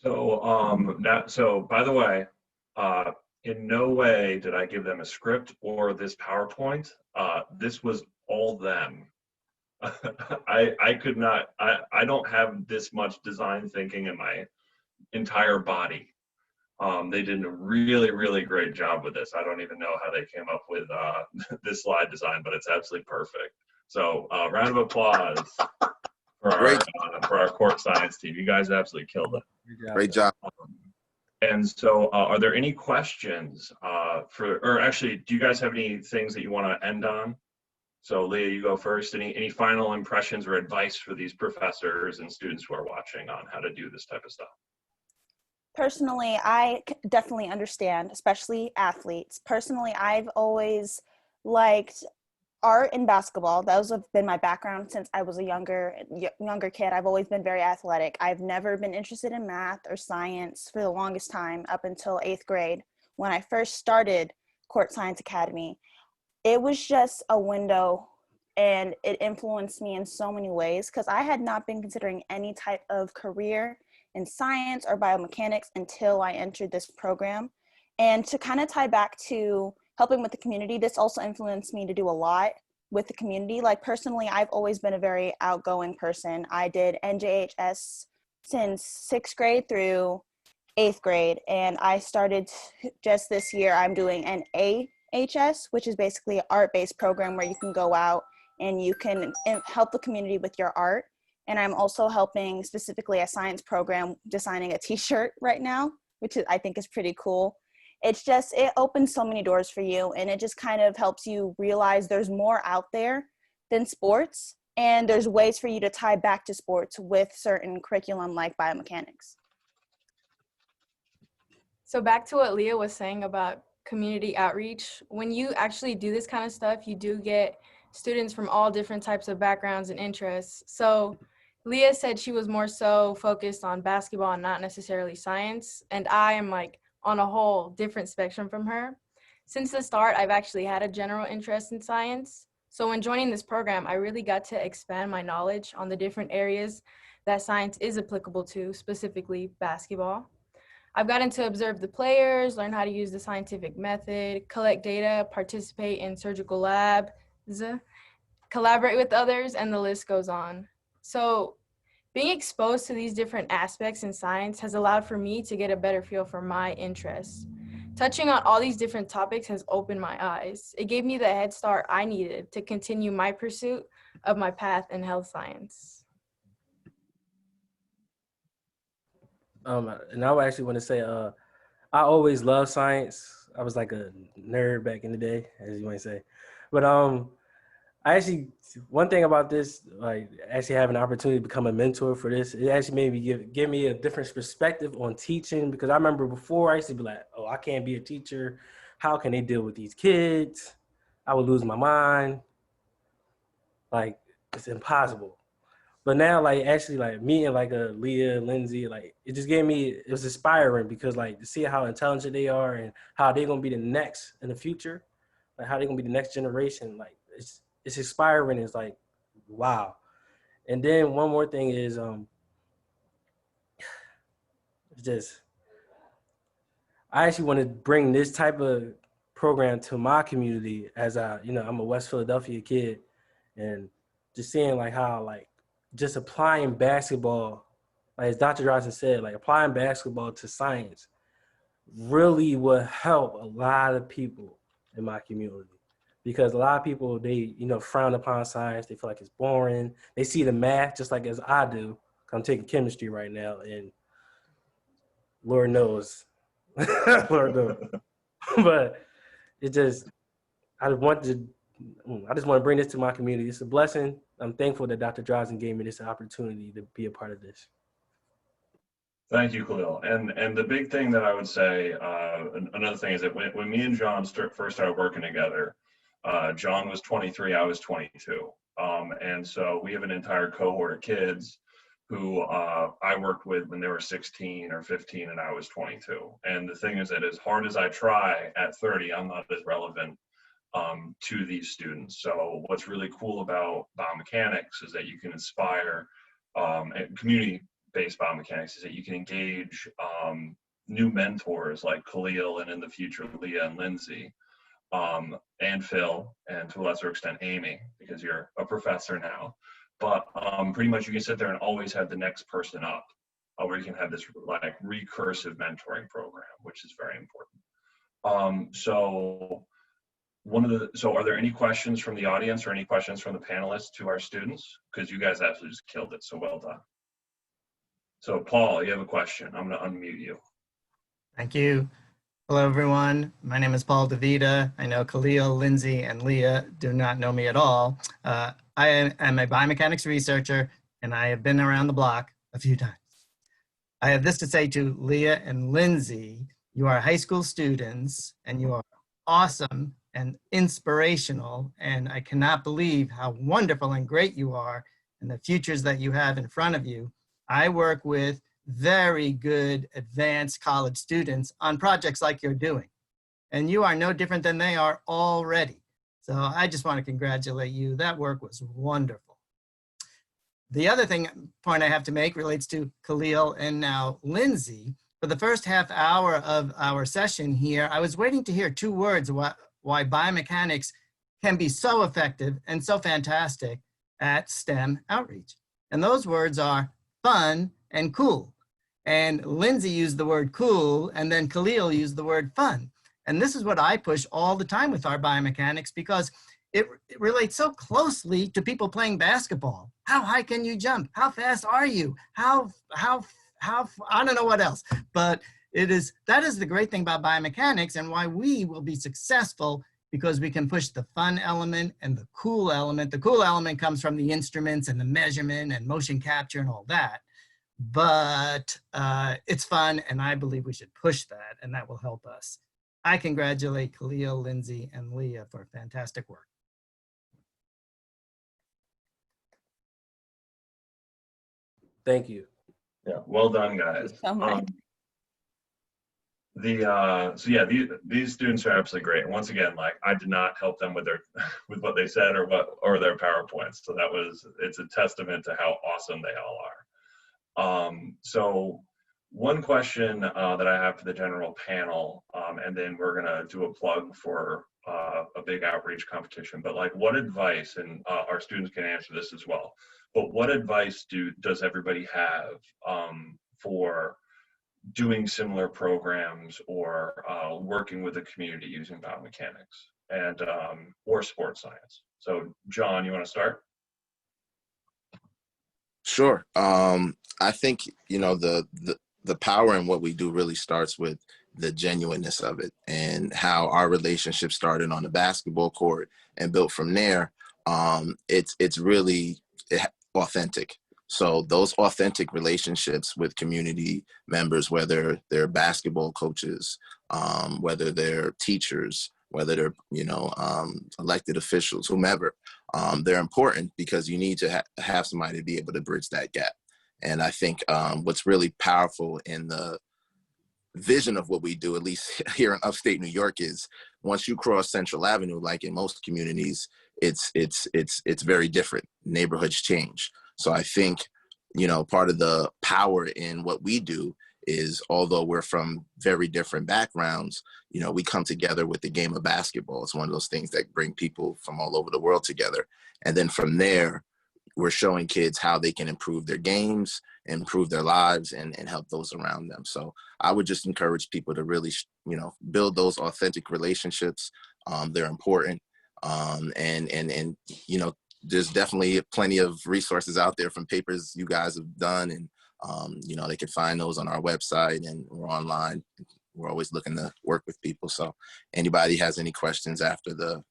So by the way, in no way did I give them a script or this PowerPoint. This was all them. I could not, I don't have this much design thinking in my entire body. They did a really, really great job with this. I don't even know how they came up with this slide design, but it's absolutely perfect. So round of applause for our court science team. You guys absolutely killed it. Great job. And so are there any questions or actually, do you guys have any things that you want to end on? So Leah, you go first. Any final impressions or advice for these professors and students who are watching on how to do this type of stuff? Personally, I definitely understand, especially athletes. Personally, I've always liked art and basketball. Those have been my background since I was a younger kid. I've always been very athletic. I've never been interested in math or science for the longest time up until 8th grade. When I first started Court Science Academy, it was just a window and it influenced me in so many ways because I had not been considering any type of career in science or biomechanics until I entered this program. And to kind of tie back to helping with the community, this also influenced me to do a lot with the community. Like personally, I've always been a very outgoing person. I did NJHS since 6th grade through 8th grade. And I started just this year, I'm doing an AHS, which is basically an art-based program where you can go out and you can help the community with your art. And I'm also helping specifically a science program designing a t-shirt right now, which I think is pretty cool. It's just, it opens so many doors for you, and it just kind of helps you realize there's more out there than sports, and there's ways for you to tie back to sports with certain curriculum like biomechanics. So back to what Leah was saying about community outreach, when you actually do this kind of stuff, you do get students from all different types of backgrounds and interests. So Leah said she was more so focused on basketball and not necessarily science, and I am like on a whole different spectrum from her. Since the start, I've actually had a general interest in science. So when joining this program, I really got to expand my knowledge on the different areas that science is applicable to, specifically basketball. I've gotten to observe the players, learn how to use the scientific method, collect data, participate in surgical labs, collaborate with others, and the list goes on. So being exposed to these different aspects in science has allowed for me to get a better feel for my interests. Touching on all these different topics has opened my eyes. It gave me the head start I needed to continue my pursuit of my path in health science. And I would actually want to say, I always loved science. I was like a nerd back in the day, as you might say. But I actually, one thing about this, like actually having an opportunity to become a mentor for this, it actually made me give me a different perspective on teaching, because I remember before I used to be like, oh, I can't be a teacher. How can they deal with these kids? I would lose my mind. Like, it's impossible. But now, like, actually, like, meeting, like, a Leah, Lindsay, like, it just gave me, it was inspiring, because, like, to see how intelligent they are and how they're going to be the next in the future, like, how they're going to be the next generation, like, it's inspiring. It's like, wow. And then one more thing is, it's just, I actually want to bring this type of program to my community, as I'm a West Philadelphia kid, and just seeing, like, how, like, just applying basketball, like as Dr. Drazan said, like applying basketball to science really would help a lot of people in my community, because a lot of people, they, frown upon science. They feel like it's boring. They see the math just like as I do. I'm taking chemistry right now, and Lord knows, Lord knows. But it just, I just want to bring this to my community. It's a blessing. I'm thankful that Dr. Drazan gave me this opportunity to be a part of this. Thank you, Khalil. And the big thing that I would say, another thing is that when me and John first started working together, John was 23, I was 22. And so we have an entire cohort of kids who I worked with when they were 16 or 15 and I was 22. And the thing is that as hard as I try at 30, I'm not as relevant to these students. So what's really cool about biomechanics is that you can inspire, and community-based biomechanics is that you can engage new mentors like Khalil, and in the future Leah and Lindsay, and Phil, and to a lesser extent Amy, because you're a professor now. But pretty much you can sit there and always have the next person up, where you can have this like recursive mentoring program, which is very important. So are there any questions from the audience or any questions from the panelists to our students? Because you guys absolutely just killed it, so well done. So Paul, you have a question. I'm gonna unmute you. Thank you. Hello, everyone. My name is Paul DeVita. I know Khalil, Lindsay, and Leah do not know me at all. I am a biomechanics researcher, and I have been around the block a few times. I have this to say to Leah and Lindsay. You are high school students, and you are awesome and inspirational, and I cannot believe how wonderful and great you are and the futures that you have in front of you. I work with very good advanced college students on projects like you're doing, and you are no different than they are already. So I just want to congratulate you. That work was wonderful. The other point I have to make relates to Khalil and now Lindsay. For the first half hour of our session here, I was waiting to hear two words why biomechanics can be so effective and so fantastic at STEM outreach. And those words are fun and cool. And Lindsay used the word cool, and then Khalil used the word fun. And this is what I push all the time with our biomechanics, because it relates so closely to people playing basketball. How high can you jump? How fast are you? How I don't know what else, but that is the great thing about biomechanics and why we will be successful, because we can push the fun element and the cool element. The cool element comes from the instruments and the measurement and motion capture and all that. But it's fun, and I believe we should push that, and that will help us. I congratulate Khalil, Lindsay, and Leah for fantastic work. Thank you. Yeah, well done, guys. So much. These students are absolutely great. And once again, like, I did not help them with their with what they said or their PowerPoints. So it's a testament to how awesome they all are. So one question that I have for the general panel, and then we're gonna do a plug for a big outreach competition. But like, what advice, and our students can answer this as well, but what advice does everybody have for doing similar programs or working with the community using biomechanics and or sports science? So John, you want to start? Sure. I think, the power in what we do really starts with the genuineness of it and how our relationship started on the basketball court and built from there. It's really authentic. So those authentic relationships with community members, whether they're basketball coaches, whether they're teachers, whether they're, elected officials, whomever, they're important because you need to have somebody to be able to bridge that gap. And I think what's really powerful in the vision of what we do, at least here in upstate New York, is once you cross Central Avenue, like in most communities, it's very different. Neighborhoods change. So I think, part of the power in what we do is, although we're from very different backgrounds, we come together with the game of basketball. It's one of those things that bring people from all over the world together. And then from there, we're showing kids how they can improve their games, improve their lives, and help those around them. So I would just encourage people to really, build those authentic relationships. They're important. And there's definitely plenty of resources out there from papers you guys have done. And, they can find those on our website, and we're online. We're always looking to work with people. So anybody has any questions after the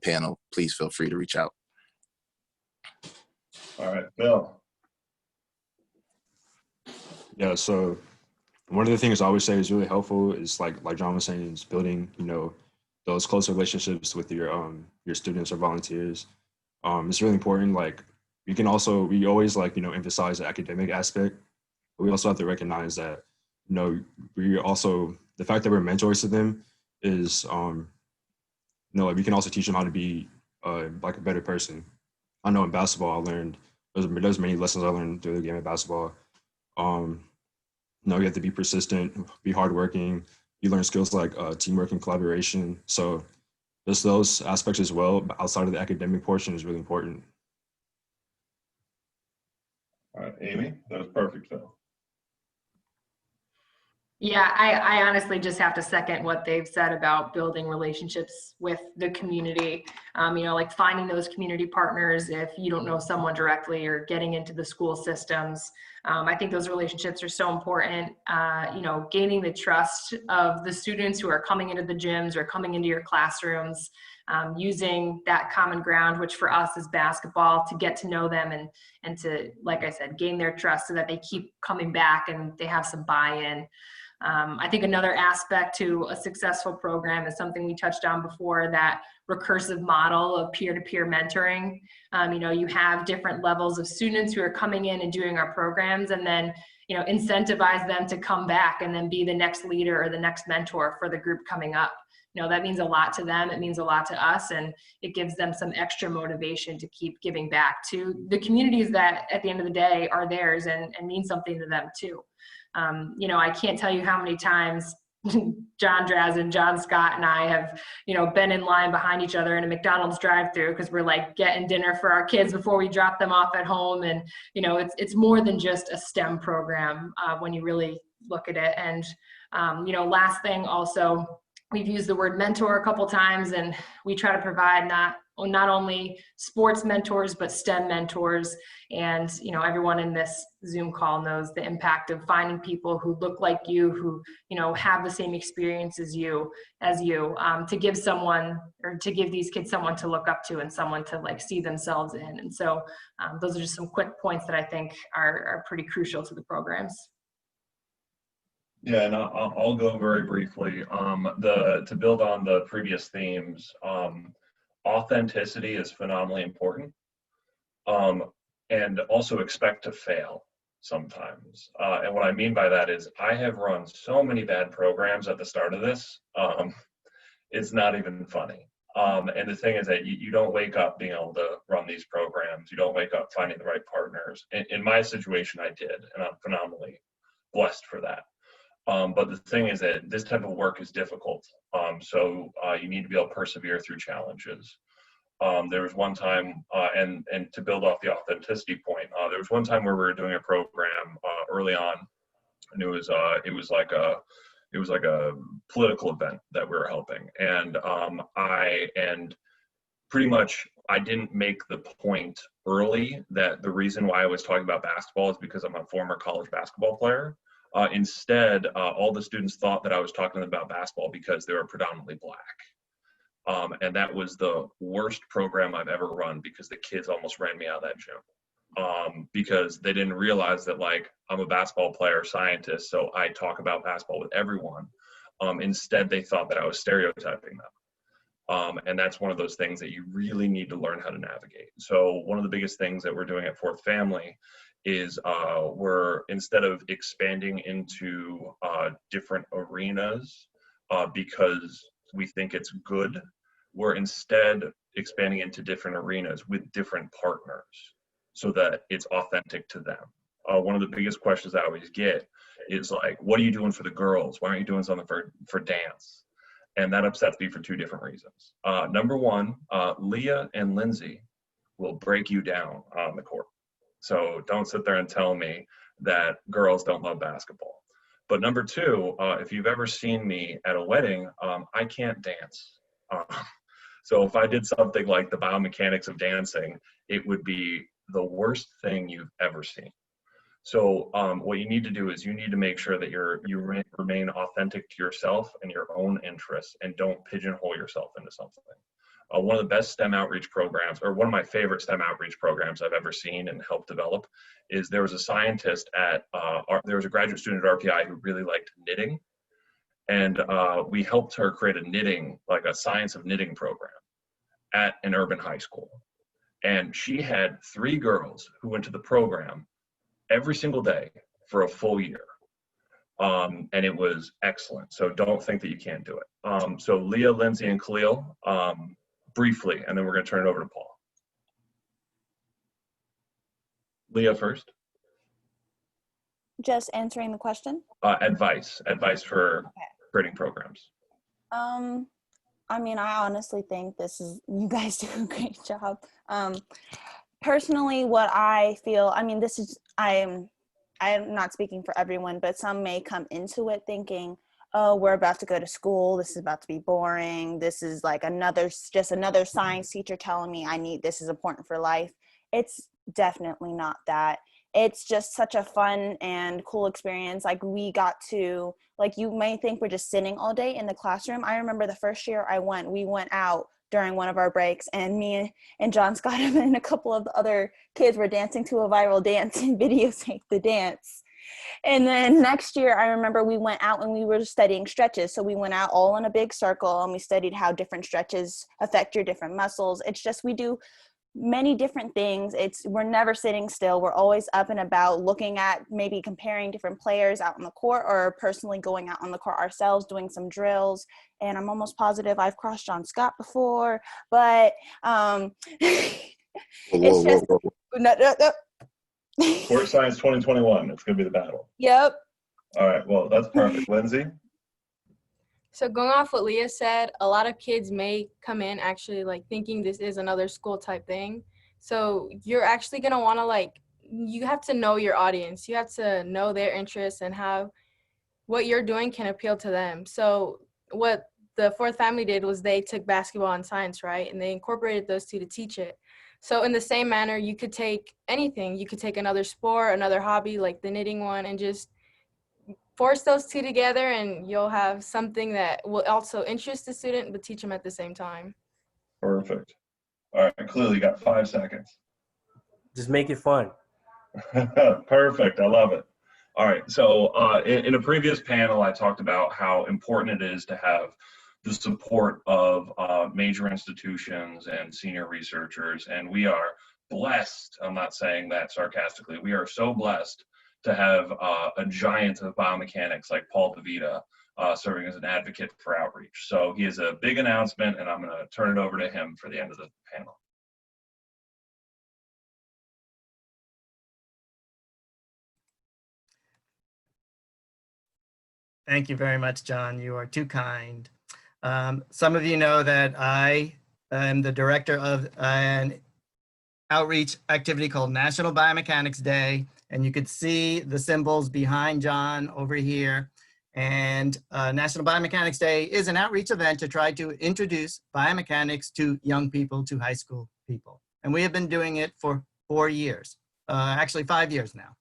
panel, please feel free to reach out. All right, Bill. Yeah, so one of the things I always say is really helpful is like John was saying, is building, those close relationships with your students or volunteers. It's really important. Like, we always emphasize the academic aspect, but we also have to recognize that, we also, the fact that we're mentors to them is, we can also teach them how to be like a better person. I know in basketball, I learned, there's many lessons I learned through the game of basketball. You have to be persistent, be hardworking. You learn skills like teamwork and collaboration. So just those aspects as well, but outside of the academic portion, is really important. All right, Amy, that was perfect, Phil. Yeah, I honestly just have to second what they've said about building relationships with the community. Like finding those community partners if you don't know someone directly, or getting into the school systems. I think those relationships are so important. Gaining the trust of the students who are coming into the gyms or coming into your classrooms, using that common ground, which for us is basketball, to get to know them and to, like I said, gain their trust so that they keep coming back and they have some buy-in. I think another aspect to a successful program is something we touched on before, that recursive model of peer-to-peer mentoring. You have different levels of students who are coming in and doing our programs, and then, incentivize them to come back and then be the next leader or the next mentor for the group coming up. that means a lot to them. It means a lot to us, and it gives them some extra motivation to keep giving back to the communities that at the end of the day are theirs and mean something to them too. I can't tell you how many times John Drazan, John Scott, and I have, been in line behind each other in a McDonald's drive-through because we're like getting dinner for our kids before we drop them off at home. And, it's more than just a STEM program when you really look at it. And, last thing also, we've used the word mentor a couple times, and we try to provide not only sports mentors, but STEM mentors. And, everyone in this Zoom call knows the impact of finding people who look like you, who, have the same experience as you, to give someone, or to give these kids someone to look up to and someone to like see themselves in. And so those are just some quick points that I think are pretty crucial to the programs. Yeah, and I'll go very briefly. To build on the previous themes, authenticity is phenomenally important, and also expect to fail sometimes. And what I mean by that is I have run so many bad programs at the start of this, it's not even funny. And the thing is that you don't wake up being able to run these programs. You don't wake up finding the right partners. In my situation, I did, and I'm phenomenally blessed for that. But the thing is that this type of work is difficult. So you need to be able to persevere through challenges. There was one time, and to build off the authenticity point, there was one time where we were doing a program early on, and it was like a political event that we were helping, and pretty much I didn't make the point early that the reason why I was talking about basketball is because I'm a former college basketball player. Instead, all the students thought that I was talking about basketball because they were predominantly black. And that was the worst program I've ever run because the kids almost ran me out of that gym. Because they didn't realize that, like, I'm a basketball player, scientist, so I talk about basketball with everyone. Instead, they thought that I was stereotyping them. And that's one of those things that you really need to learn how to navigate. So one of the biggest things that we're doing at Fourth Family is we're, instead of expanding into different arenas because we think it's good, we're instead expanding into different arenas with different partners so that it's authentic to them. One of the biggest questions I always get is like, what are you doing for the girls? Why aren't you doing something for dance? And that upsets me for two different reasons. Number one, Leah and Lindsay will break you down on the court. So don't sit there and tell me that girls don't love basketball. But number two, if you've ever seen me at a wedding, I can't dance. So if I did something like the biomechanics of dancing, it would be the worst thing you've ever seen. So what you need to do is you need to make sure that you remain authentic to yourself and your own interests, and don't pigeonhole yourself into something. One of the best STEM outreach programs, or one of my favorite STEM outreach programs I've ever seen and helped develop, is there was a scientist there was a graduate student at RPI who really liked knitting. And we helped her create a knitting, like a science of knitting program at an urban high school. And she had 3 girls who went to the program every single day for a full year. And it was excellent. So don't think that you can't do it. So Leah, Lindsay, and Khalil, briefly, and then we're going to turn it over to Paul. Leah first. Just answering the question. Advice for creating programs. I mean, I honestly think you guys do a great job. Personally, what I feel, I mean, I'm not speaking for everyone, but some may come into it thinking, oh, we're about to go to school. This is about to be boring. This is like just another science teacher telling me this is important for life. It's definitely not that. It's just such a fun and cool experience. Like, we got to, like, you may think we're just sitting all day in the classroom. I remember the first year we went out during one of our breaks, and me and John Scott and a couple of the other kids were dancing to a viral dance and videotaped the dance. And then next year, I remember we went out and we were studying stretches. So we went out all in a big circle and we studied how different stretches affect your different muscles. It's just, we do many different things. We're never sitting still. We're always up and about, looking at maybe comparing different players out on the court, or personally going out on the court ourselves, doing some drills. And I'm almost positive I've crossed John Scott before, but it's just Whoa. no. Court Science 2021. It's going to be the battle. Yep. All right. Well, that's perfect. Lindsay? So going off what Leah said, a lot of kids may come in actually like thinking this is another school type thing. So you're actually going to want to you have to know your audience. You have to know their interests and how what you're doing can appeal to them. So what the Fourth Family did was they took basketball and science, right? And they incorporated those two to teach it. So in the same manner, you could take anything. You could take another sport, another hobby like the knitting one, and just force those two together, and you'll have something that will also interest the student but teach them at the same time. Perfect. All right. Clearly, you got 5 seconds. Just make it fun. Perfect. I love it. All right. So in a previous panel, I talked about how important it is to have the support of major institutions and senior researchers. And we are blessed, I'm not saying that sarcastically, we are so blessed to have a giant of biomechanics like Paul DeVita serving as an advocate for outreach. So he has a big announcement, and I'm going to turn it over to him for the end of the panel. Thank you very much, John. You are too kind. Some of you know that I am the director of an outreach activity called National Biomechanics Day, and you could see the symbols behind John over here. And National Biomechanics Day is an outreach event to try to introduce biomechanics to young people, to high school people. And we have been doing it for 4 years, actually 5 years now.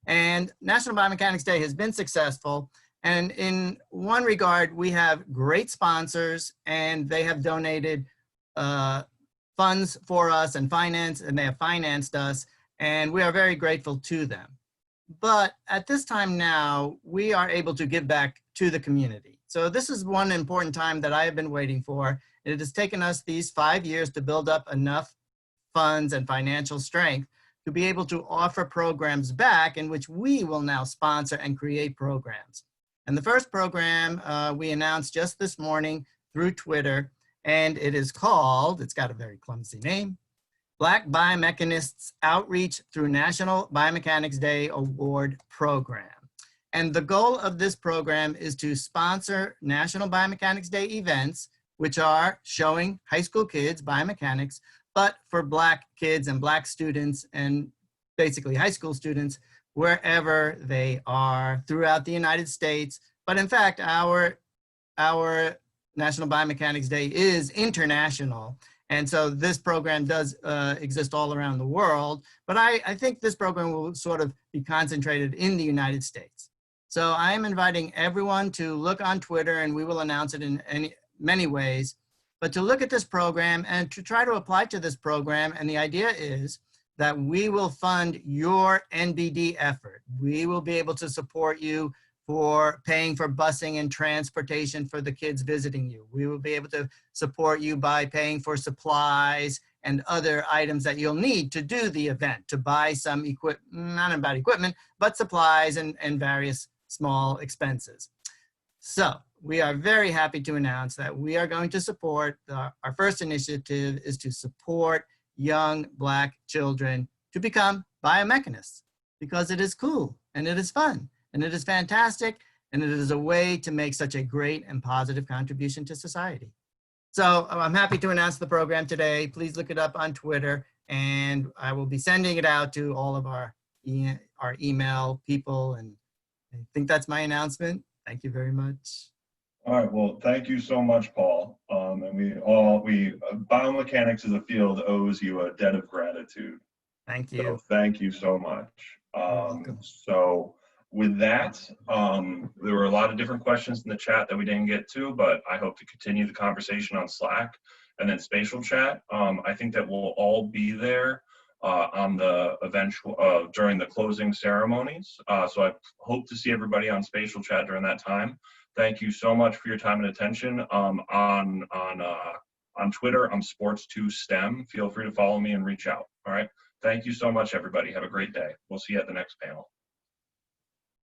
And National Biomechanics Day has been successful. And in one regard, we have great sponsors, and they have donated funds for us and they have financed us, and we are very grateful to them. But at this time now, we are able to give back to the community. So this is one important time that I have been waiting for. It has taken us these 5 years to build up enough funds and financial strength to be able to offer programs back in which we will now sponsor and create programs. And the first program we announced just this morning through Twitter, and it is called, it's got a very clumsy name, Black Biomechanists Outreach Through National Biomechanics Day Award Program. And the goal of this program is to sponsor National Biomechanics Day events, which are showing high school kids biomechanics, but for Black kids and Black students and basically high school students wherever they are throughout the United States. But in fact, our National Biomechanics Day is international. And so this program does exist all around the world, but I think this program will sort of be concentrated in the United States. So I am inviting everyone to look on Twitter, and we will announce it in many ways, but to look at this program and to try to apply to this program. And the idea is that we will fund your NBD effort. We will be able to support you for paying for busing and transportation for the kids visiting you. We will be able to support you by paying for supplies and other items that you'll need to do the event, to buy some equipment, not about equipment, but supplies and various small expenses. So we are very happy to announce that we are going to support, our first initiative is to support young Black children to become biomechanists, because it is cool and it is fun and it is fantastic, and it is a way to make such a great and positive contribution to society. So I'm happy to announce the program today. Please look it up on Twitter, and I will be sending it out to all of our email people, and I think that's my announcement. Thank you very much. All right. Well, thank you so much, Paul. And biomechanics as a field owes you a debt of gratitude. Thank you. So thank you so much. So with that, there were a lot of different questions in the chat that we didn't get to, but I hope to continue the conversation on Slack and then Spatial Chat. I think that we'll all be there on the eventual during the closing ceremonies. So I hope to see everybody on Spatial Chat during that time. Thank you so much for your time and attention. On On Twitter, I'm Sports2STEM. Feel free to follow me and reach out. All right. Thank you so much, everybody. Have a great day. We'll see you at the next panel.